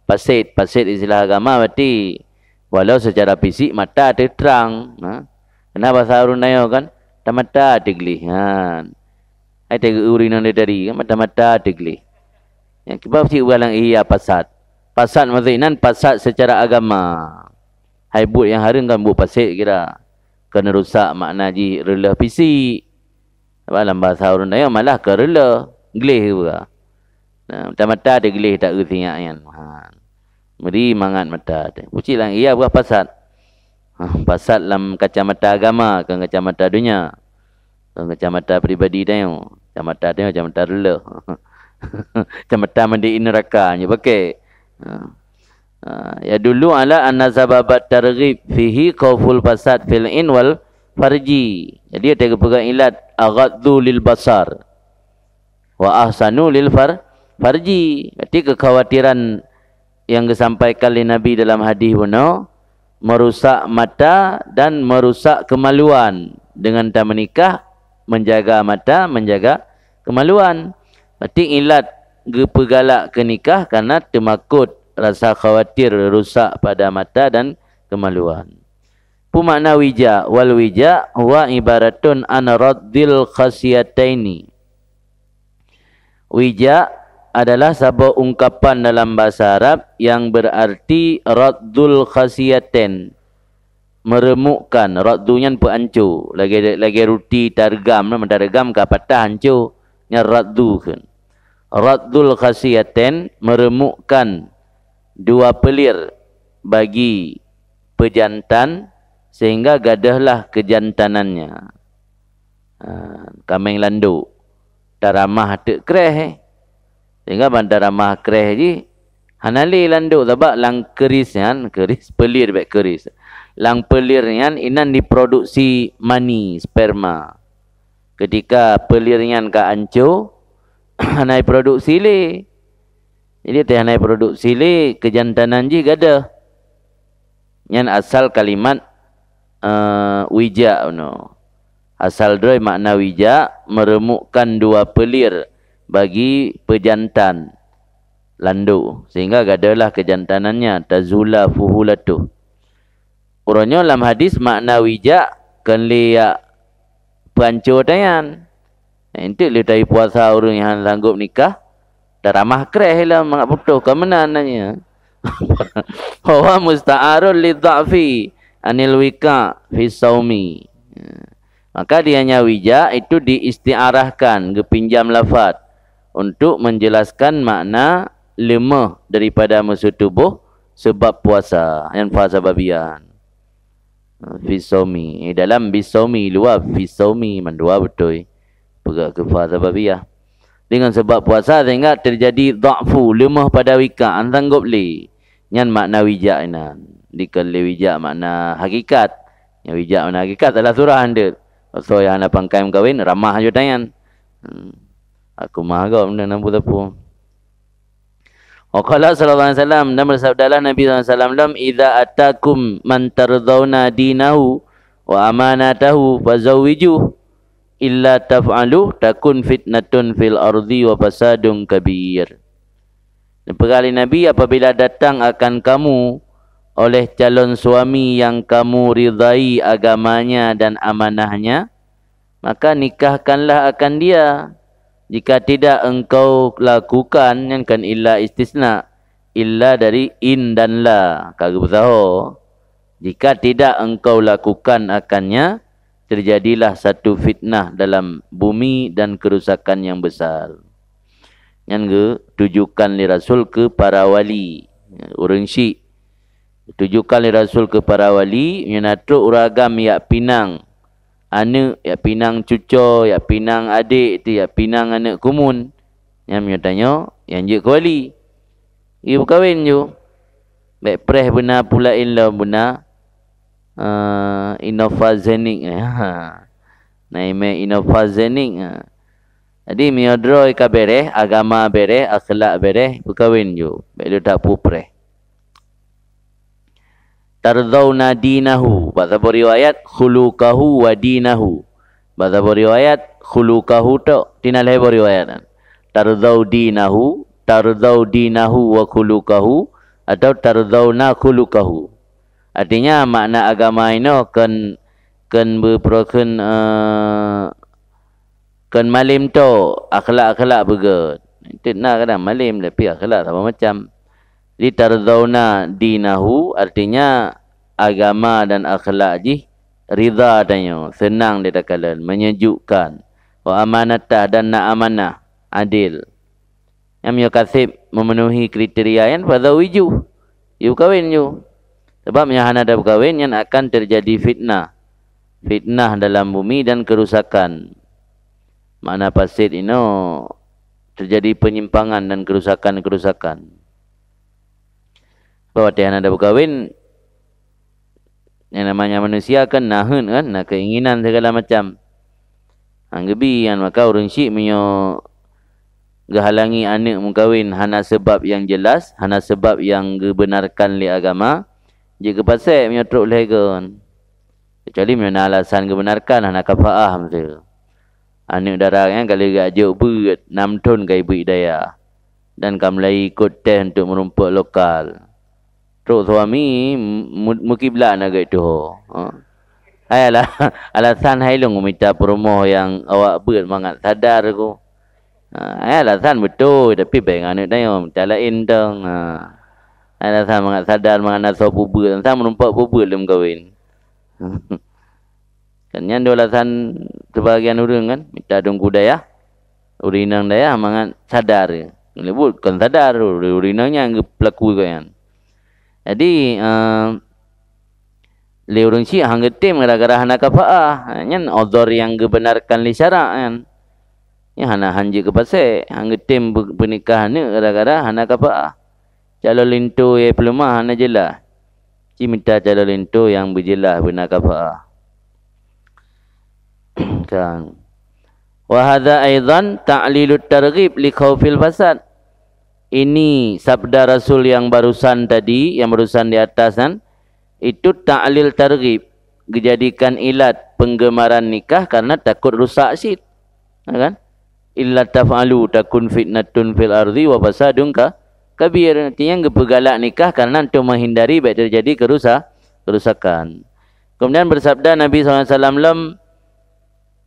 Pasit istilah agama berarti walau secara fisik mata terang. Kenapa sahurun nayo kan? Mata tegli. Ai tege urinan dari mata tegli. Yang kibab si ulang iya pasat. Pasat maksudnya pasat secara agama. Hai buat yang harum kan buat pasit kira. Kena rusak makna ji rela fisik. Dalam bahasa sahurun nayo malah ke rela gleh juga. Mata tegli tak erti yang. Meri mangat mata tu. Pucik lang iya buah pasat. Pasat dalam kacamata agama ke kacamata dunia. Ke kacamata pribadi tanya. Kacamata tanya kacamata rela. Kacamata mandi neraka nya pakai. Ya dulu ala anna sababat targhib fihi qauful fasad fil in wal farji. Jadi dia pegang ilat aghaddu lil basar wa ahsanu lil farji. Berarti kekhawatiran yang disampaikan oleh Nabi dalam hadis benar merusak mata dan merusak kemaluan. Dengan tak menikah menjaga mata, menjaga kemaluan. Berarti ilat gepegalak ke nikah karena temakut rasa khawatir rusak pada mata dan kemaluan. Makna wija wal wija huwa ibaratun an raddil khasiyataini. Wija adalah sebuah ungkapan dalam bahasa Arab yang berarti raddul khasiyatain, meremukkan. Raddunya pehancur. Lagi ruti targam, mentargam ke patah hancur, nya raddu kan. Raddul khasiyatain, meremukkan dua pelir bagi pejantan sehingga gadahlah kejantanannya. Kameng landuk taramah tek kreh sehingga bandar ramah kreh ji hanali landuk sebab lang kerisnya, keris pelir baik keris. Lang pelirnya inan diproduksi mani, sperma. Ketika pelirnya ka hancur, hanai produksi le. Jadi teh hanai produksi le kejantanan ji gadah. Yang asal kalimat wija no. Asal droi makna wija meremukkan dua pelir bagi pejantan landu sehingga gadalah kejantanannya, tazula fuhulatu. Urangnya dalam hadis makna wija kan liak pancur tayan. Nanti litai puasa orang yang sanggup nikah dah ramah kreh lah mak putuh ke mana nanya. Huwa musta'arun lidha'fi anil wika fi saumi. Maka dianya wija itu diistiarahkan, kepinjam lafaz untuk menjelaskan makna lemah daripada musuh tubuh sebab puasa yang puasa babian. Fisaumi dalam bisaumi luar fisaumi mandua betul. Pegak ke puasa babiah. Dengan sebab puasa sehingga terjadi dha'fu, lemah pada wika, antanggap li. Yang makna wija ina. Dikali wija makna hakikat. Yang wija makna hakikat adalah surah anda. So yang nak pangkai kahwin ramah je tayan. Aku mah agak benda nampu tapu. Waqala sallallahu alaihi wasallam, dan bersabdalah Nabi sallallahu alaihi wasallam, "Idza atakum man tardawna dinahu wa amanatahu fazawwijuh illa taf'alu takun fitnatun fil ardi wa fasadun kabir." Dan perkali Nabi, apabila datang akan kamu oleh calon suami yang kamu ridai agamanya dan amanahnya, maka nikahkanlah akan dia. Jika tidak engkau lakukan, yang kan illa istisna, illa dari in dan la, kagak bersaho. Jika tidak engkau lakukan akannya, terjadilah satu fitnah dalam bumi dan kerusakan yang besar. Yang ke tujukan li Rasul ke para wali, orang syik. Tujukan li Rasul ke para wali, menatruk uragam yak pinang. Anak, yak pinang cucu, yak pinang adik, tu yak pinang anak kumun. Yang menyatanya, yang je ke wali. Ia berkahwin je. Baik preh benar pula illa benar. Inovazenik. Naime inovazenik. Jadi miodroi ka bereh, agama bereh, akhlak bereh, berkahwin je. Baik dia tak pupreh. Tardawna dinahu. Bahasa beriwayat khulukahu wa dinahu. Bahasa beriwayat khulukahu tu. Tinalai beriwayat. Tardaw dinahu wa khulukahu. Atau tardawna khulukahu. Artinya makna agama ini kan berproken kan malim tu akhlak-akhlak begut. Tidak nak kadang malim tapi akhlak sama macam. Di tardawna dinahu artinya agama dan akhlak ji ridha tanya, senang dia takalan, menyejukkan. Wa amanatah dan nak amanah, adil. Yang yakasib memenuhi kriteria yang pada wiju. You kahwin you. Sebab yang hana ada berkahwin yang akan terjadi fitnah. Fitnah dalam bumi dan kerusakan. Makna pasid ini terjadi penyimpangan dan kerusakan-kerusakan. Bahawa tiada ada berkahwin, yang namanya manusia kan nahun kan, nak keinginan segala macam. Anggebi yang maka orang syik menyo gehalangi anak mengkahwin hana sebab yang jelas, hana sebab yang dibenarkan oleh agama. Jika pasal menyo truk legon. Kecuali menyo alasan kebenarkan hana kafaah mesti. Anak darah yang kalau gajuk berat 6 ton ke ibu hidayah. dan kamlai ikut teh untuk merumput lokal. Teruk suami mukiblat nak itu. Ayalah alasan hailung minta promo yang awak buat mangat sadar aku. Alasan betul tapi baik anak dia minta lain dong. Alasan mangat sadar mangat naso bubur sama merumput bubur dalam kahwin. Kan yang alasan sebagian orang kan minta dong kudaya. Urinang daya mangat sadar. Lebut kan sadar urinangnya pelaku kan. Jadi le orang Syiah hang getim gara-gara hana kafaah. Nyan uzur yang dibenarkan li syarak kan. Ya hana hanje ke pasal hang getim pernikahan ni gara-gara hana kafaah. Calon lintu ye pelemah hana jelas. Ci minta calon lintu yang berjelas benar kafaah. Kan. Wa hadza aidan ta'lilut targhib li khaufil fasad. Ini sabda Rasul yang barusan tadi, yang barusan di atas kan, itu ta'lil targhib, dijadikan ilat penggemaran nikah karena takut rusak syid. Kan? Illa taf'alu takun fitnatun fil ardi wa fasadun kabir. Artinya gepegalak nikah karena untuk menghindari baik terjadi kerusakan. Kemudian bersabda Nabi SAW,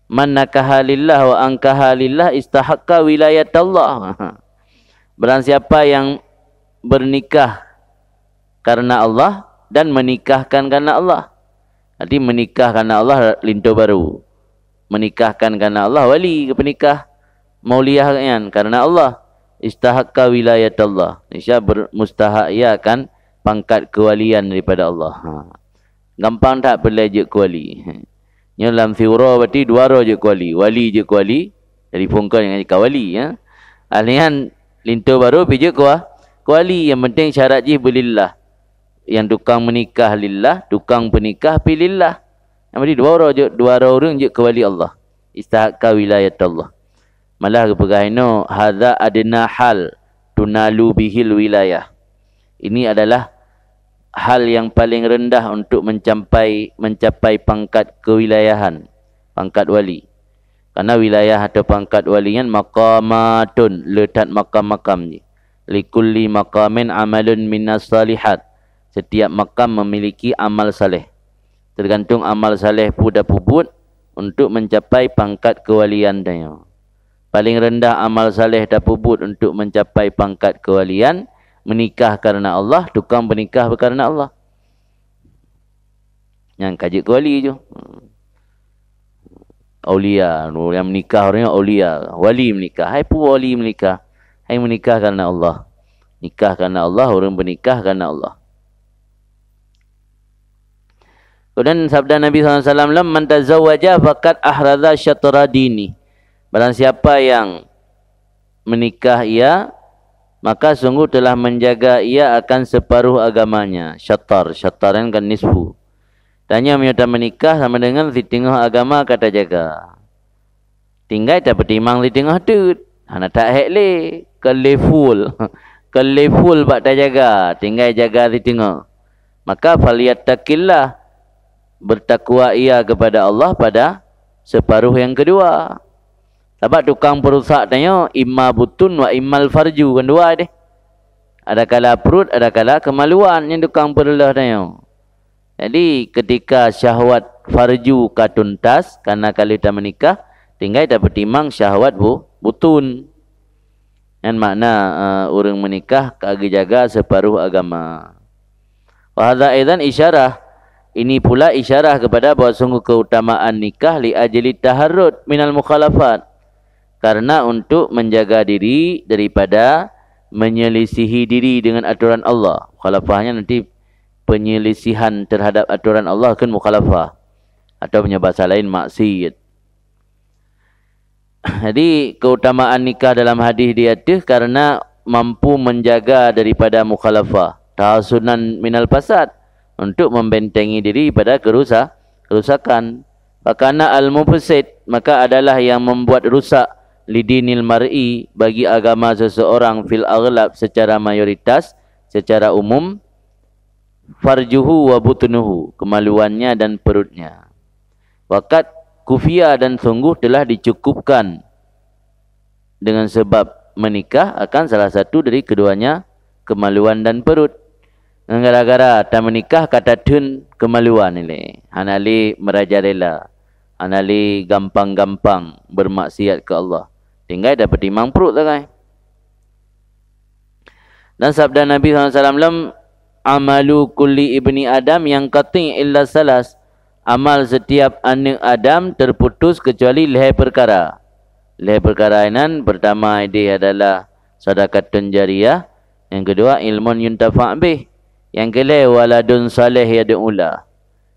man nakaha lillah wa ankaha lillah istahaqqa wilayatallah. Barang siapa yang bernikah karena Allah dan menikahkan karena Allah. Jadi menikah karena Allah lintu baru. Menikahkan karena Allah wali ke penikah mauliyah kan karena Allah. Istahaqqa wilayatullah. Insya bermustahak ya kan pangkat kewalian daripada Allah. Gampang tak pelajak kuali. Nya dalam fiura berarti dua roh je kuali. Wali je kuali. Dari pungkal dengan kawali ya. Alian lintu baru pijak kuali. Yang penting syarat je belillah. Yang tukang menikah lillah, tukang penikah pilillah. Yang berarti dua orang je kuali Allah. Istahaqqa wilayatullah. Malah kepegahino hadza adna hal tunalu bihil wilayah. Ini adalah hal yang paling rendah untuk mencapai pangkat kewilayahan, pangkat wali. Karena wilayah atau pangkat walian maqamatun, letak makam-makam ni. Likulli maqamin amalun minas salihat. Setiap makam memiliki amal saleh. Tergantung amal saleh dah puput untuk mencapai pangkat kewalian dia. Paling rendah amal saleh dah puput untuk mencapai pangkat kewalian, menikah karena Allah, tukang bernikah karena Allah. Yang kaji kewali je. Aulia, yang menikah orangnya aulia, wali menikah. Hai pun wali menikah. Hai menikah karena Allah. Nikah karena Allah, orang bernikah karena Allah. Kemudian sabda Nabi SAW, man tazawwaja faqad ahradha syatra dini. Barang siapa yang menikah ia, maka sungguh telah menjaga ia akan separuh agamanya. Syatar kan nisfu. Tanya menyata menikah sama dengan di tengah agama kata jaga. Tinggal tak bertimang di tengah tu. Hana tak hek le. Ke level bak tak jaga. Tinggal jaga di tengah. Maka faliyattakillah. Bertakwa ia kepada Allah pada separuh yang kedua. Sebab tukang perusak tanya imma butun wa immal farju kan dua deh. Ada kala perut, ada kala kemaluan yang tukang perulah tanya. Jadi ketika syahwat farju katuntas karena kali kita menikah, tinggal dapat timang syahwat butun. Yang makna orang menikah kagi jaga separuh agama. Wa hadza aidan isyarah. Ini pula isyarah kepada bahawa sungguh keutamaan nikah li ajli taharrud minal mukhalafat. Karena untuk menjaga diri daripada menyelisihi diri dengan aturan Allah. Mukhalafahnya nanti penyelisihan terhadap aturan Allah kan mukhalafah. Atau punya bahasa lain maksiat. Jadi keutamaan nikah dalam hadis dia tu karena mampu menjaga daripada mukhalafah. Tahasunan minal fasad. Untuk membentengi diri pada kerusakan. Fakana al-mufsid, maka adalah yang membuat rusak lidinil mar'i bagi agama seseorang fil aghlab secara mayoritas, secara umum, farjuhu wa butunuhu, kemaluannya dan perutnya. Wakat kufia dan sungguh telah dicukupkan dengan sebab menikah akan salah satu dari keduanya kemaluan dan perut. Gara-gara tak menikah kata tun kemaluan ni. Hanali merajalela. Hanali gampang-gampang bermaksiat ke Allah. Tinggal dapat timang perut tak kan? Dan sabda Nabi SAW, lam amalu kulli ibni Adam yang qati' illa salas. Amal setiap anak Adam terputus kecuali lihai perkara. Lihai perkara ini pertama dia adalah sedekatun jariyah. Yang kedua ilmun yuntafa' bih. Yang kelima waladun salih yad'ulah.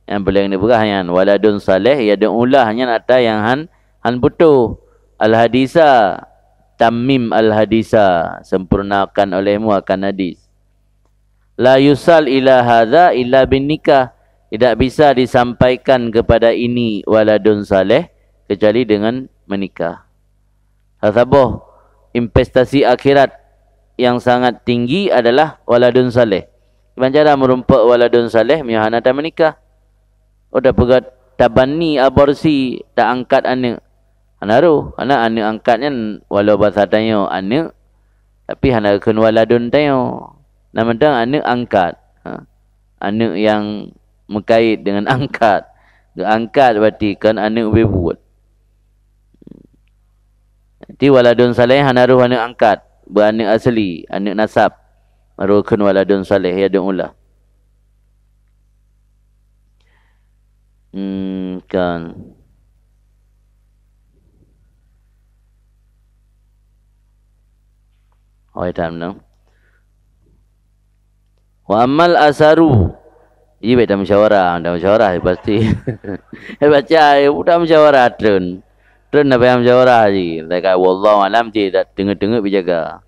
Yang paling ni berah yang waladun salih yad'ulah nya ada yang han butuh. Al-hadisa tamim al-hadisa, sempurnakan olehmu akan hadis. La yusal ila hadza illa bin nikah. Tidak bisa disampaikan kepada ini waladun saleh kecuali dengan menikah. Hasaboh investasi akhirat yang sangat tinggi adalah waladun saleh. Gimana cara merumpak waladun saleh miahana tak menikah? Udah pegat tabani aborsi tak angkat anak. Hanaru, anak angkatnya walau bahasa tayo anak tapi hana kun waladun tayo. Nama dah anak angkat. Anak yang mengkait dengan angkat. Angkat berarti kan anak berbuat. Nanti waladun saleh hanaruh anak angkat. Beranak asli, anak nasab. Maruhkan waladun saleh ya da'ulah. Kan. Oh, itu benar. Wa amal asaru. Ia baik dah musyawarah pasti. Baca, udah musyawarah trun. Trun apa yang musyawarah je. Dekat wallahu alam je dah tengah-tengah berjaga.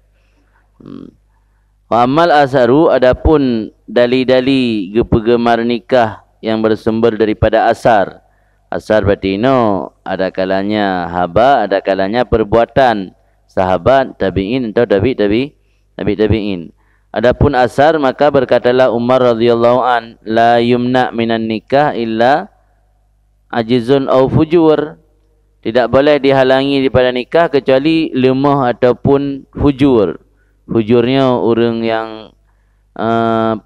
Wa amal asaru, adapun dali-dali pegemar nikah yang bersumber daripada asar. Asar berarti no, ada kalanya haba, ada kalanya perbuatan sahabat, tabi'in atau tabi'in. Adapun asar, maka berkatalah Umar radhiyallahu an, la yumna minan nikah illa ajizun au fujur. Tidak boleh dihalangi daripada nikah kecuali lemah ataupun fujur. Fujurnya orang yang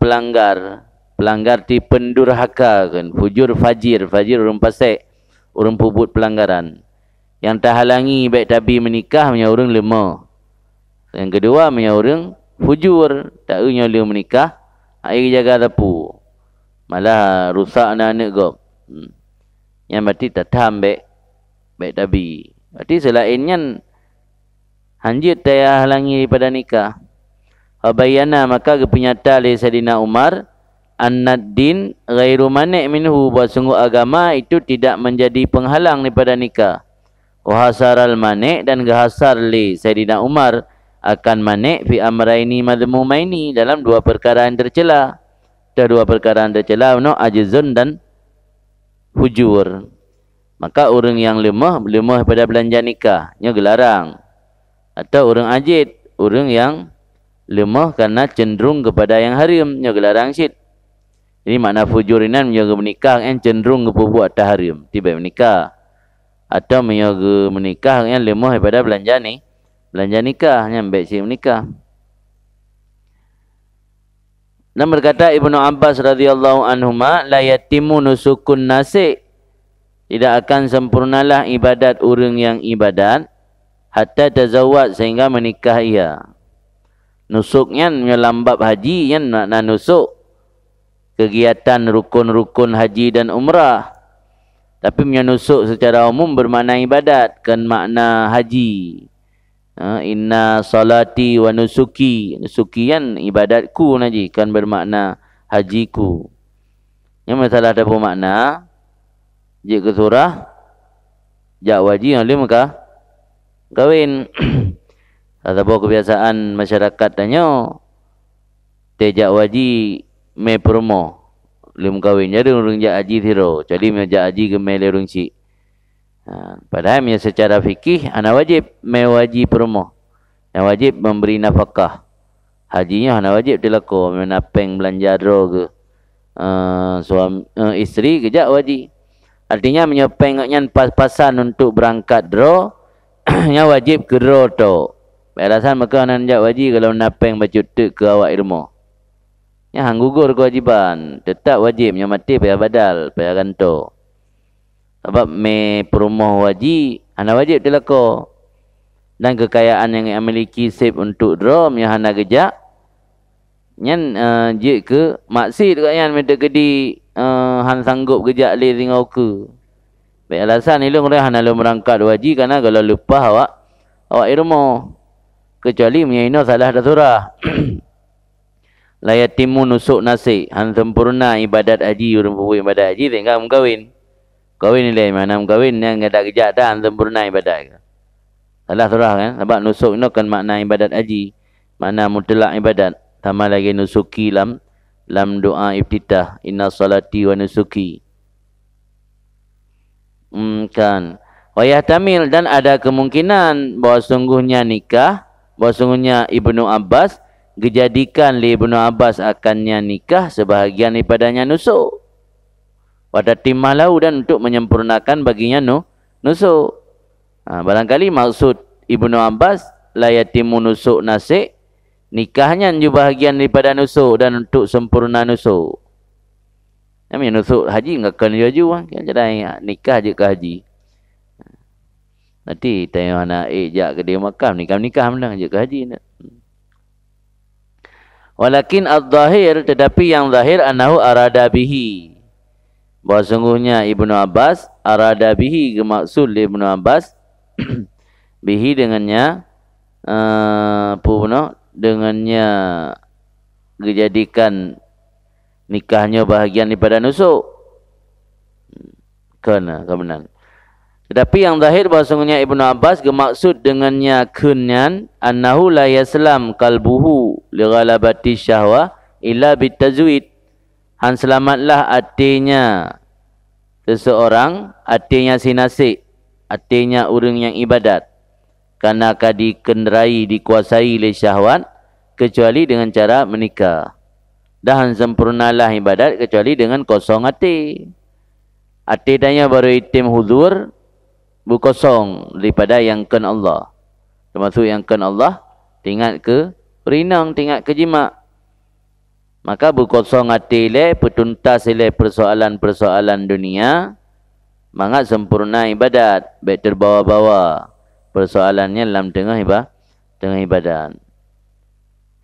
pelanggar ti pendurhaka kan. Fujur fajir orang fasik, orang pebut pelanggaran. Yang tak halangi baik tabi menikah punya orang lemah. Yang kedua punya orang fujur, tak nyala menikah, air jaga tapu. Malah rusak anak-anak gop. Yang berarti tatam baik tabi. Berarti selainnya hanjit tayah halangi daripada nikah. Habayana, maka kepenyata oleh Sayyidina Umar, an-naddin ghairu mani' minhu, bahawa sungguh agama itu tidak menjadi penghalang daripada nikah. Wahasaral mani', dan gahasar li Sayyidina Umar akan mani' fi amraini madhmumaini, dalam dua perkara yang tercela. Ada dua perkara yang tercela, no, ajizun dan fujur. Maka orang yang lemah pada belanja nikah, nya gelarang. Atau orang ajid, orang yang lemah karena cenderung kepada yang haram, nya gelarang syid. Jadi makna fujur ini menjaga menikah yang cenderung kepada tak haram, tiba menikah. Atau menjaga menikah yang lemah daripada belanja nikah, yang baik si menikah. Dan berkata Ibnu Abbas radhiyallahu anhuma, la yatimu nusukun nasik, tidak akan sempurnalah ibadat orang yang ibadat hatta tazawwad, sehingga menikah ia. Nusuknya menyelambab haji, yang makna nusuk kegiatan rukun-rukun haji dan umrah. Tapi menusuk secara umum bermakna ibadat, kan makna haji. Inna salati wa nusuki. Nusuki kan ibadatku naji, kan bermakna hajiku. Yang masalah ada bermakna jika surah jak wajib yang lima kahwin. Ataupun kebiasaan masyarakat tanya tejak wajib me promo lim kahwin jadi orang jak haji thiro, jadi me jak haji ke me lerung cik. Padahal yang secara fikih ana wajib me wajib promo, yang wajib memberi nafkah. Hajinya ana wajib dilaku menapeng belanja dro ke suami isteri kejak wajib. Artinya menyepeng ngaknya pas-pasan untuk berangkat dro nya wajib ke dro tu. Alasan maka anak jawab wajib kalau napeng baca tek ke awak ilmu. Ya hang gugur kewajiban, tetap wajibnya mati payah badal, payah ganto. Sebab me perumah wajib, hana wajib telako. Dan kekayaan yang memiliki sip untuk drom yang hana gejak. Nyan je ke maksud kat yan minta kedi han sanggup gejak le tingau ke. Baik alasan ilung dah hana lu merangkat wajib karena kalau lupa awak ilmu. Kecuali menyaina salah dah surah. La yatimu nusuk nasi, han sempurna ibadat haji, orang buat ibadat haji tinggal mengkawin. Kawin nilai mana mengkawin yang ada kejak dah han sempurna ibadat. Salah surah kan? Sebab nusuk itu kan makna ibadat haji, makna mutlak ibadat. Tambah lagi nusuki lam doa iftitah, inna salati wa nusuki. Kan. Wayah tamil dan ada kemungkinan bahawa sungguhnya nikah, bahawa sungguhnya Ibnu Abbas dijadikan li Ibnu Abbas akannya nikah sebahagian daripadanya nusuk. Pada timah lau dan untuk menyempurnakan baginya nusuk. Barangkali maksud Ibnu Abbas la yatimu nusuk nasik, nikahnya juga bahagian daripada nusuk dan untuk sempurna nusuk. Kami nusuk haji enggak kan jaju kan jadi nikah je ke haji. Nanti tanya anak jak ke dia makam nikah menang je ke haji. Walakin az-zahir, tetapi yang zahir anahu arada bihi. Bahawa sungguhnya Ibnu Abbas arada bihi, maksud Ibnu Abbas bihi dengannya dengannya dijadikan nikahnya bahagian daripada nusuk. Kena kebenaran. Tetapi yang zahir bahawa sungguhnya Ibnu Abbas gemaksud dengannya kunyan annahu la yaslam qalbuhu li ghalabati syahwa illa bitazwid. Han selamatlah hatinya seseorang, hatinya si nasik, hatinya orang yang ibadat, karena akan dikenderai, dikuasai oleh syahwat kecuali dengan cara menikah. Dan sempurnalah ibadat kecuali dengan kosong hati. Hati tanya baru itim huzur, berkosong daripada yang kan Allah. Termasuk yang kan Allah, tingkat ke perinang, tingkat ke jima'. Maka berkosong hati le, petuntas le persoalan-persoalan dunia, mangat sempurna ibadat, baik terbawa-bawa persoalannya dalam tengah ibadat.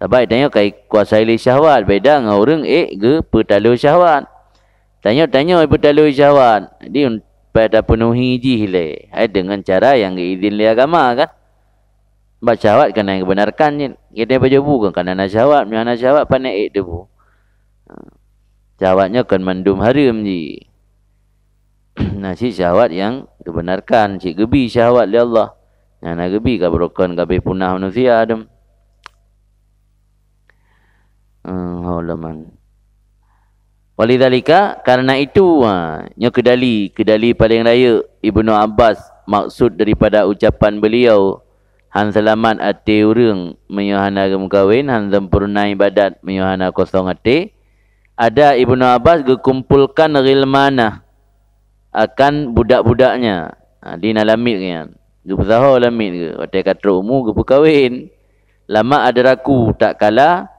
Tabai tanya kai kuasai le syahwat, beda dengan orang ke petalu syahwat. Tanya petalu syahwat, dia pada penuhi jihile dengan cara yang diizin oleh agama kan. Sebab syahwat kena yang benarkan je. Kita baca buku kan kena syahwat, mana syahwat pandai debu. Syahwatnya kan mandum haram je. Nah si syahwat yang kebenarkan, si gebi syahwat oleh Allah. Yang nak gebi kabrokan kabeh punah manusia adam. Halaman. Walidzalika, karena itu nya kedali paling raya Ibnu Abbas maksud daripada ucapan beliau han selamat hati urang menyuhana kawin, han sempurna ibadat menyuhana kosong hati. Ada Ibnu Abbas gekumpulkan ghilmanah akan budak-budaknya. Dina lamit kan. Gepesaho lamit ke. Watai kata umur gepekawin. Lama ada raku tak kala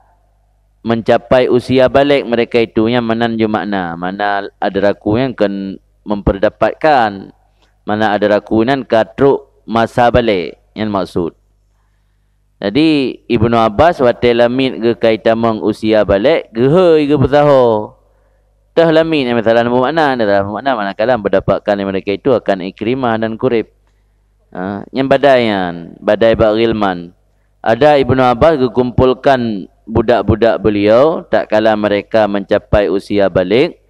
mencapai usia balik mereka itu yang mana makna. Mana ada raku yang akan memperdapatkan. Mana ada raku yang katruk masa balik. Yang maksud. Jadi Ibnu Abbas watai lamit ke kaitamang usia balik. Gehoi ke pesaho. Tah lamit yang masalah nama makna. Dalam makna manakala mendapatkan mereka itu akan Ikrimah dan Qurib. Yang badai Ba'ilman. Ada Ibnu Abbas kumpulkan budak-budak beliau tak kala mereka mencapai usia balik.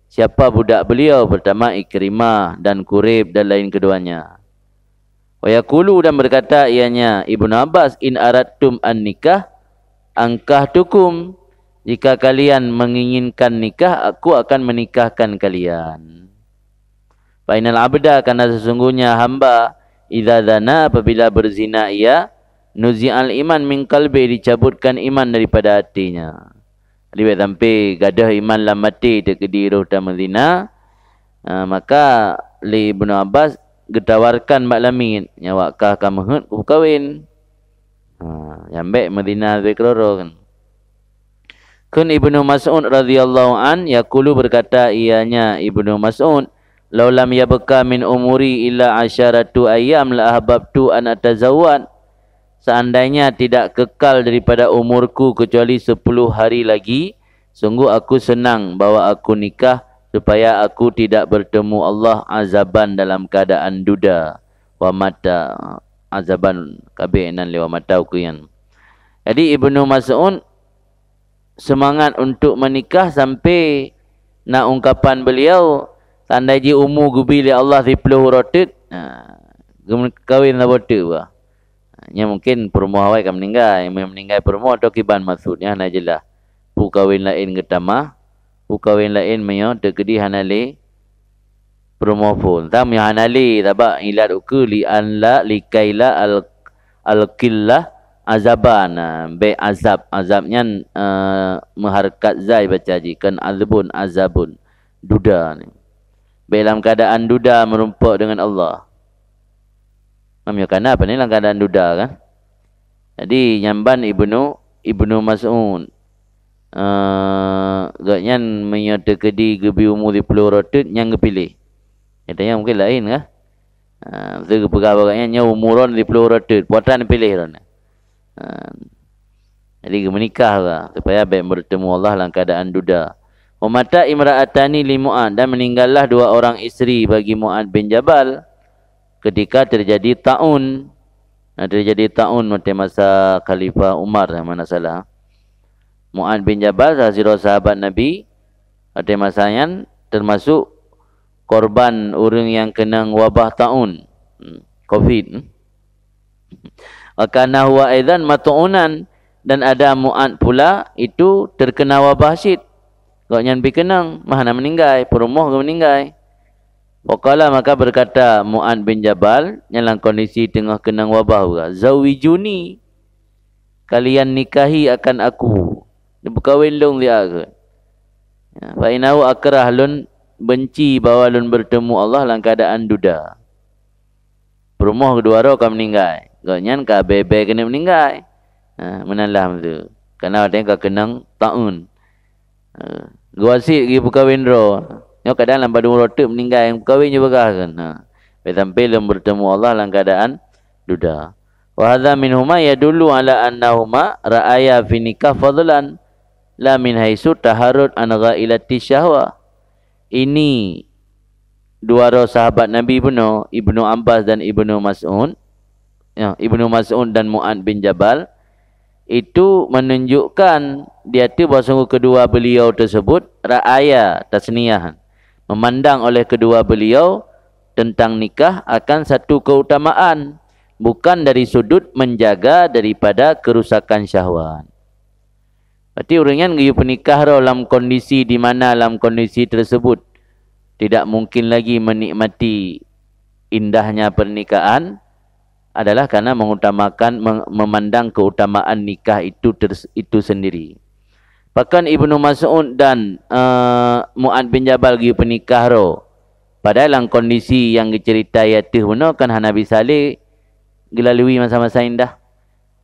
Siapa budak beliau? Pertama Ikrimah dan Qurib dan lain keduanya. Wa yaqulu dan berkata ianya Ibnu Abbas, in aradtum an nikah angkahtukum. Jika kalian menginginkan nikah, aku akan menikahkan kalian. Fa inal abda, karena sesungguhnya hamba idza zana, apabila berzina ia, nuzi'al iman min qalbi, dicabutkan iman daripada hatinya. Jadi sampai gadah iman dalam hati terkedi roh dan zina, maka li Ibnu Abbas getawarkan mak lamin, nyawakkah kamu hut ku kawin. Yang baik Madinah lebih keloro kan. Kun Ibnu Mas'ud radhiyallahu an yaqulu berkata ianya Ibnu Mas'ud, laulam yabqa min umuri illa asyaratu ayyam la ahbabtu an atazawwad. Seandainya tidak kekal daripada umurku kecuali 10 hari lagi, sungguh aku senang bahawa aku nikah supaya aku tidak bertemu Allah azaban dalam keadaan duda. Wa mata azaban kabinan lewa mata ukuyan. Jadi Ibnu Mas'ud semangat untuk menikah sampai nak ungkapan beliau, tandai ji umur gubi li Allah 10 rotit, kahwin lah bote bah. Nya mungkin perempuan awak kan meninggal perempuan atau kiban maksudnya hana jelah. Pu kahwin lain ketama, pu kahwin lain menyo terkedi hanale perempuan pun. Tam yang hanale tabak ilat uku li an la likaila al qillah azaban. Be azabnya mengharkat zai baca ji kan azabun duda ni. Be dalam keadaan duda merumpak dengan Allah. Namanya kenapa ni dalam keadaan duda kan? Jadi nyamban Ibnu Mas'ud gaknya menyata kedi gebi umur 10 rotit yang kepilih. Katanya mungkin lain kah? Betul pegawai gaknya umuran 10 rotit, puatan pilih rona. Jadi menikah lah supaya baik bertemu Allah dalam keadaan duda. Wa mata imra'atani li Mu'ad, dan meninggallah 2 orang isteri bagi Mu'ad bin Jabal ketika terjadi taun. Terjadi taun masa Khalifah Umar, mana salah. Mu'ad bin Jabal sahabat Nabi pada masanya termasuk korban orang yang kena wabah taun, Covid. Kana huwa aidan mat'unan, dan ada Mu'ad pula itu terkena wabah syid. Gaknya berkenang mana meninggal, perumah ke meninggal. Waqala, maka berkata Mu'ad bin Jabal dalam kondisi tengah kena wabah juga, zawijuni, kalian nikahi akan aku. Dia berkahwin long dia ke. Fa inahu akrah, lun benci bahawa lun bertemu Allah dalam keadaan duda. Perumah kedua roh kan meninggal. Gaknya ka bebe kena meninggal. Menalah tu. Karena ada yang kenang taun. Gua asyik pergi berkahwin roh. Yang kadang dalam pada rotuk meninggal yang berkahwin je berkah kan. Sampai lun bertemu Allah dalam keadaan duda. Wa hadza minhuma yadullu ala annahuma ra'aya fi nikah fadlan la min haisu taharrud an ghailati syahwa. Ini 2 orang sahabat Nabi benar, Ibnu Abbas dan Ibnu Mas'ud. Ya, Ibnu Mas'ud dan Mu'ad bin Jabal itu menunjukkan dia tu bahawa sungguh kedua beliau tersebut ra'aya tasniyah, memandang oleh kedua beliau tentang nikah akan satu keutamaan, bukan dari sudut menjaga daripada kerusakan syahwat. Berarti orangnya pergi pernikah dalam kondisi di mana dalam kondisi tersebut tidak mungkin lagi menikmati indahnya pernikahan, adalah karena mengutamakan memandang keutamaan nikah itu sendiri. Bahkan Ibnu Mas'ud dan Mu'ad bin Jabal pergi pernikah padahal dalam kondisi yang diceritai itu kan Nabi Saleh gelalui masa-masa indah.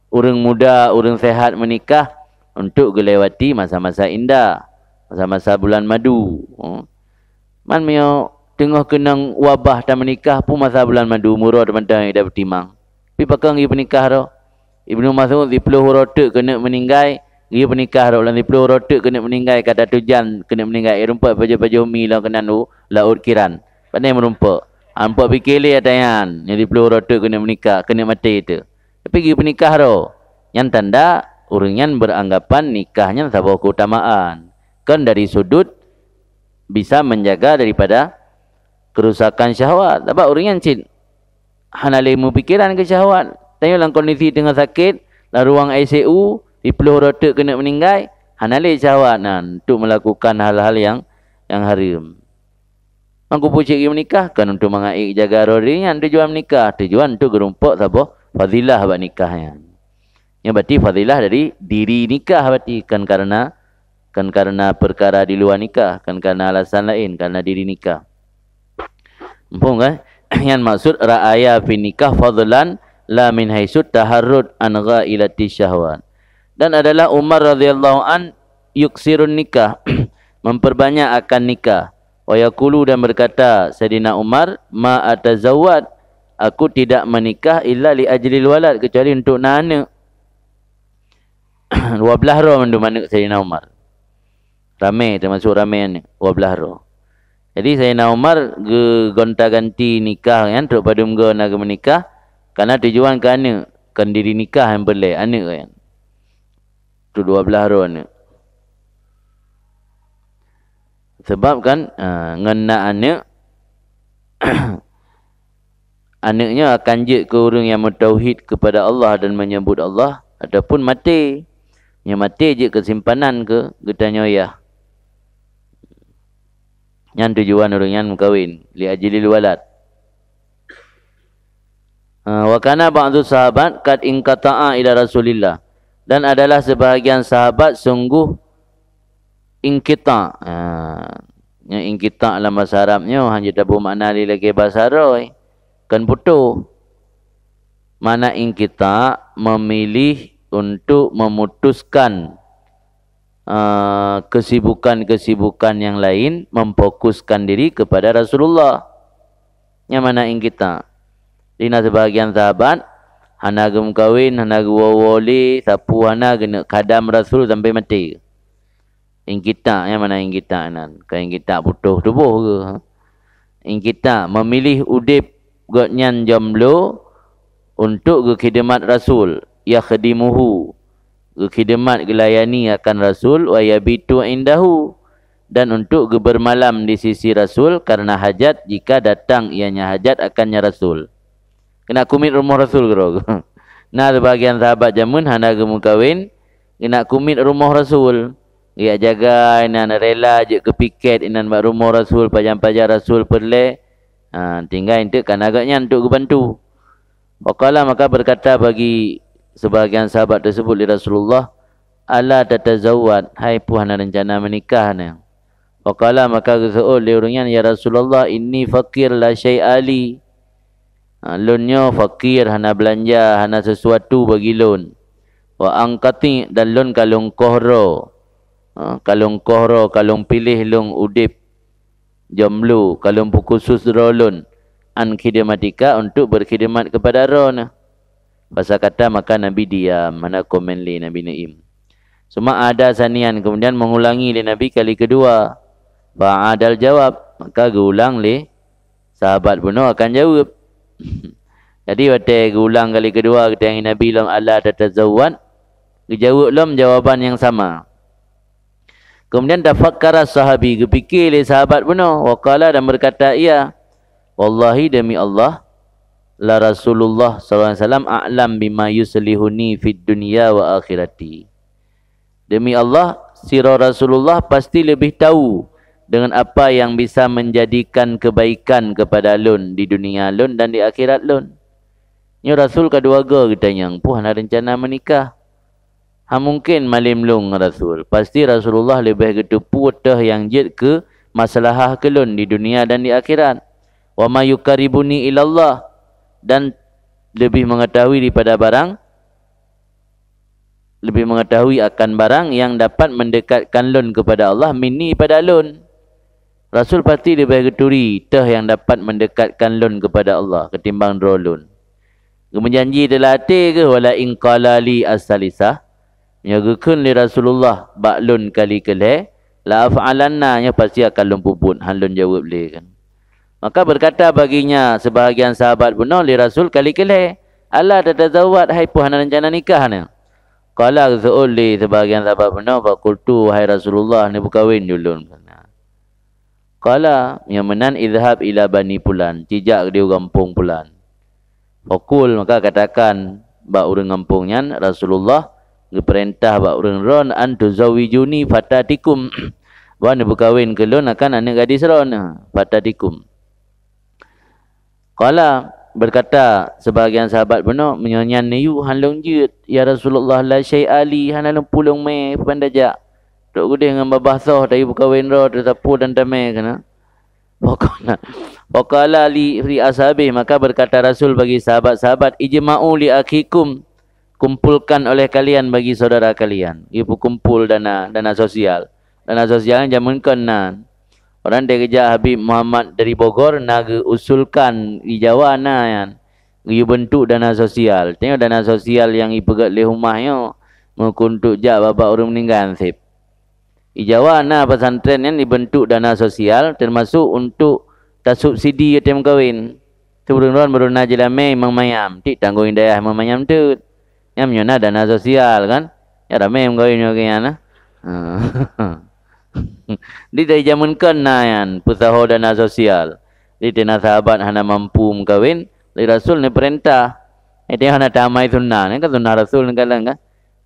Orang muda, orang sehat menikah untuk gelewati masa-masa indah, masa-masa bulan madu. Man mio tengah kenang wabah dan menikah pun masa bulan madu, murah teman-teman yang dah bertimang. Tapi pakang dia pernikah tu. Ibnu Mas'ud 10 rotuk kena meninggal, dia pernikah tu. Dalam 10 rotuk kena meninggal, kata tujan kena meninggal. Rumpak baju-baju umi lah kena laut kiran. Pandai merumpak. Ampak fikir dia tayan. Yang 10 rotuk kena menikah, kena mati itu. Tapi dia pernikah tu. Yang tanda orangnya beranggapan nikahnya sebuah keutamaan. Kan dari sudut bisa menjaga daripada kerusakan syahwat. Sebab orangnya cik hanalimu pikiran ke syahwat. Tanya dalam kondisi tengah sakit, dalam ruang ICU, 10 rotuk kena meninggal, hanali syahwat untuk melakukan hal-hal yang haram. Aku pucik menikah kan untuk mengaik jaga rohnya, tujuan menikah, tujuan untuk gerumpak sabah fadilah buat nikahnya. Yang berarti fadilah dari diri nikah, berarti kan karena perkara di luar nikah, kan karena alasan lain, karena diri nikah. Mumpung kan? Yang maksud ra'aya fi nikah fadlan la min haitsu taharrud an ghailati syahwat. Dan adalah Umar radhiyallahu an yuksirun nikah, memperbanyak akan nikah. Wa yaqulu, dan berkata Sayyidina Umar, ma atazawwad, aku tidak menikah illa li ajlil walad, kecuali untuk nak anak. 12 roh mandu anak Sayyidina Umar. Ramai, termasuk ramai anak 12 roh. Jadi Sayyidina Umar gonta-ganti nikah kan, untuk pada muka nak menikah kerana tujuan ke anak, kan diri nikah yang boleh anak kan. Tu 12 roh anak. Sebab kan ngena anak anaknya akan je ke orang yang mentauhid kepada Allah dan menyebut Allah, ataupun mati. Yang mati je kesimpanan ke getanya ya. Yang tujuan orang yang kahwin li ajlil walad. Wa kana ba'du sahabat kad inqata'a ila Rasulillah, dan adalah sebahagian sahabat sungguh ingkita. Yang ingkita dalam bahasa Arabnya hanya tak bermakna lagi bahasa Arab kan putus. Mana ingkita memilih untuk memutuskan kesibukan-kesibukan yang lain, memfokuskan diri kepada Rasulullah. Yang mana ingkita? Dina sebahagian sahabat hana gem kawin, hana wawoli, sapu hana kena kadam Rasul sampai mati. Ingkita, yang mana ingkita nan? Kan ingkita putus tubuh ke? Ingkita memilih udip gotnyan jomblo untuk ke khidmat Rasul, ya khadimuhu, ke khidmat gelayani akan Rasul, wa yabitu indahu, dan untuk bermalam di sisi Rasul karena hajat, jika datang ianya hajat akannya Rasul. Kena kumit rumah Rasul ke? Nah, sebagian sahabat jamun hana gemu kawin, kena kumit rumah Rasul. Dia jaga, inan rela je ke piket, inan buat rumah Rasul, pajar-pajar Rasul perle. Tinggal itu kan agaknya untuk bantu. Waqala, maka berkata bagi sebahagian sahabat tersebut li Rasulullah, ala tatazawwad, hai puan rencana menikah ni. Waqala, maka seol li orangnya, ya Rasulullah, inni fakir la syai'ali. Loannya fakir, hana belanja, hana sesuatu bagi loan. Wa angkati, dan loan kalung kohro. Kalung kohro, kalung pilih long udip jomblo, kalung khusus rolon an khidmatika, untuk berkhidmat kepada rona. Pasal kata maka Nabi diam, mana komen li Nabi Naim. Cuma ada sanian, kemudian mengulangi li Nabi kali kedua. Ba'adal jawab, maka gulang li sahabat pun akan jawab. Jadi waktu gulang kali kedua kita yang Nabi lam ala tatazawwad, dijawab lam jawaban yang sama. Kemudian tafakkara sahabi, kepikir li sahabat pun, waqala, dan berkata ia, wallahi demi Allah, la Rasulullah SAW a'lam bima yuslihuni fid dunya wa akhirati. Demi Allah, sirah Rasulullah pasti lebih tahu dengan apa yang bisa menjadikan kebaikan kepada lun di dunia lun dan di akhirat lun. Ni Rasul keluarga kita yang puan ada rencana menikah. Mungkin malim lung Rasul. Pasti Rasulullah lebih ketepu tah yang jid ke masalah ke lun di dunia dan di akhirat. Wa ma yukaribuni ilallah, dan lebih mengetahui daripada barang, lebih mengetahui akan barang yang dapat mendekatkan lun kepada Allah minni pada lun. Rasul pasti lebih keturi tah yang dapat mendekatkan lun kepada Allah ketimbang drolun. Menjanji delate ke wala in qala li as-salisah, nyagakun li Rasulullah baklun kali kele la af'alanna, nya pasti akan lumpupun halun jawab le kan. Maka berkata baginya sebahagian sahabat pun li Rasul kali kele, ala tatazawwad, hai puan rencana nikah ni. Qala zaul li sebahagian sahabat pun, faqultu hai Rasulullah ni berkahwin dulu. Qala, yang menan idhab ila bani pulan, cijak dia kampung pulan. Faqul, maka katakan bak urang kampungnya Rasulullah diperintah bak urang ron an tuzawijuni fatatikum, wan berkahwin ke lon akan anak gadis ron fatatikum. Qala, berkata sebahagian sahabat benar, menyanyian niu halung jut ya Rasulullah la syai'ali, hanalung pulung me pandajak tok gede dengan babah soh dari berkahwin ro tersapu dan damai kena. Faqala li ashabih, maka berkata Rasul bagi sahabat-sahabat, ijma'u li akhikum, kumpulkan oleh kalian bagi saudara kalian. Ibu kumpul dana sosial. Dana sosial jamun kenan. Orang dia kerja Habib Muhammad dari Bogor nak usulkan di Jawa na yan. Ibu bentuk dana sosial. Tengok dana sosial yang ibu pegat le rumahnya menguntuk jak bapa orang meninggal sip. Di Jawa na pesantren yang dibentuk dana sosial termasuk untuk tak subsidi yatim kahwin. Tu berun baru na jelame Imam Mayam. Tik tanggung daya Imam Mayam tu. Yang menyona dana sosial kan. Ya ramai yang kahwin yang na. Di dari zaman kena yan pusaho dana sosial. Di tena sahabat hana mampu kahwin, li Rasul ni perintah. Dia hana tamai sunnah. Kan sunnah Rasul ni kalang kan.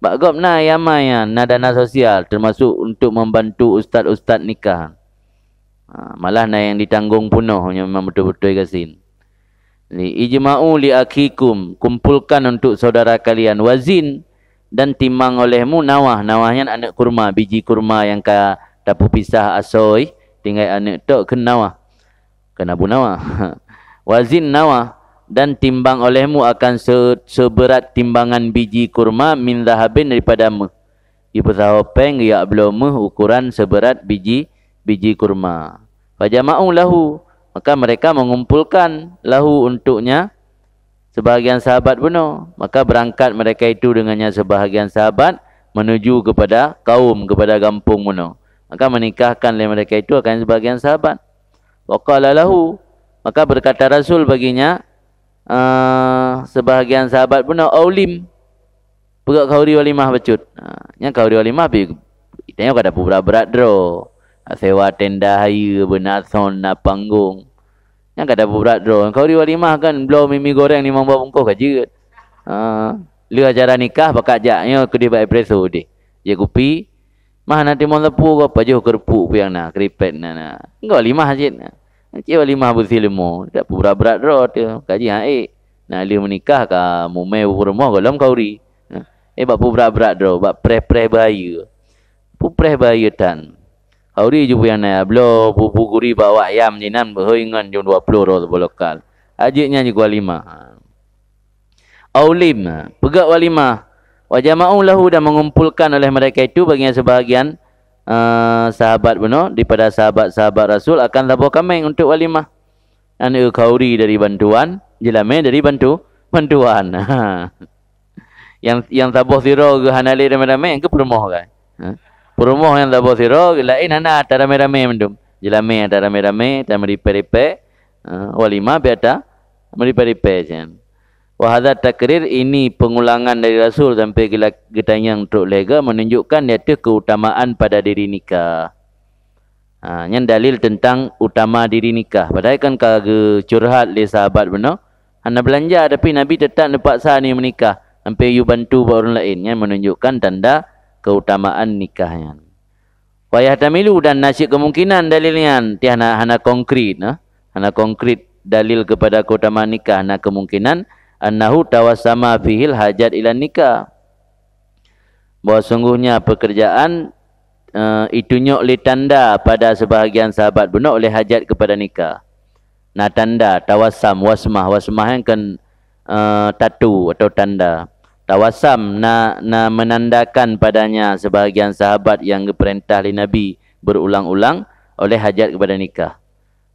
Bagop na yamayan na dana sosial termasuk untuk membantu ustaz-ustaz nikah. Malah na yang ditanggung penuh memang betul-betul kasin. Ijma'u li akhikum, kumpulkan untuk saudara kalian wazin dan timbang olehmu nawah. Nawahnya anak kurma, biji kurma yang ka tapu pisah asoi tinggal anak tok kenawah. Kena bu nawah. Wazin nawah dan timbang olehmu akan seberat timbangan biji kurma min zahabin daripada meh. Ibu sahopeng ya belum meh ukuran seberat biji kurma. Fajama'u lahu, maka mereka mengumpulkan lahu untuknya sebahagian sahabat bunuh. Maka berangkat mereka itu dengannya sebahagian sahabat menuju kepada kaum, kepada kampung bunuh. Maka menikahkan oleh mereka itu akan sebahagian sahabat. Waqala lahu, maka berkata Rasul baginya, sebahagian sahabat pun aulim pegak kauri walimah becut. Nya kauri walimah pi tengok ada berat dro. Sewa tenda haya benason na panggung. Nya kada berat dro. Kauri walimah kan blow mimi goreng 5 buah bungkus kaje. Lu acara nikah bakak jaknya ke di bae preso de. Je kopi mah nanti mau lepu ko apa je kerpuk piang na kripet na. Engko walimah jit. Cik walimah bersilmu. Tak berat dro tu. Kaji haik. Nak dia menikah ka mumai rumah dalam kauri. Bak berat dro. Bak preh bahaya. Preh bahaya tan. Kauri ju yang na blo bubu guri bawa ayam jinan berhoingan jum 20 ro bolokal. Ajiknya juga walimah. Aulim. Pegak walimah. Wa jama'u lahu dan mengumpulkan oleh mereka itu bagian sebahagian sahabat benar daripada sahabat-sahabat Rasul akan tabur kameng untuk walimah. Anu kauri dari bantuan, jelame dari bantuan. Yang tabur siro ke hanale rame-rame ke perumoh kan. Perumoh yang tabur siro lain hana ada rame-rame mendum. Jelame ada rame-rame dan meripe-ripe walimah biada meripe-ripe jan. Wahada takrir ini pengulangan dari Rasul sampai getanyang untuk lega menunjukkan iaitu keutamaan pada diri nikah. Yang dalil tentang utama diri nikah. Padahal kan kagak curhat le sahabat benar. Hana belanja tapi Nabi tetap nepaksa ni menikah sampai you bantu orang lain. Yang menunjukkan tanda keutamaan nikahnya. Wayah tamilu dan nasib kemungkinan dalilnya tiada hana konkret. Hana konkret dalil kepada keutamaan nikah. Hana kemungkinan annahu tawassama fihil hajat ila nikah. Bahawa sungguhnya pekerjaan itu nyok li tanda pada sebahagian sahabat benar oleh hajat kepada nikah. Nah tanda tawassam wasmah yang kan tatu atau tanda. Tawassam na menandakan padanya sebahagian sahabat yang diperintah oleh Nabi berulang-ulang oleh hajat kepada nikah.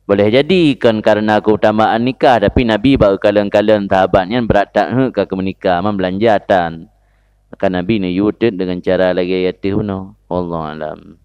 Boleh jadi kan karena keutamaan nikah tapi Nabi baru kalian sahabatnya berat tak ke menikah membelanjatan. Maka Nabi ni yudit dengan cara lagi ayatih no. Wallahu alam.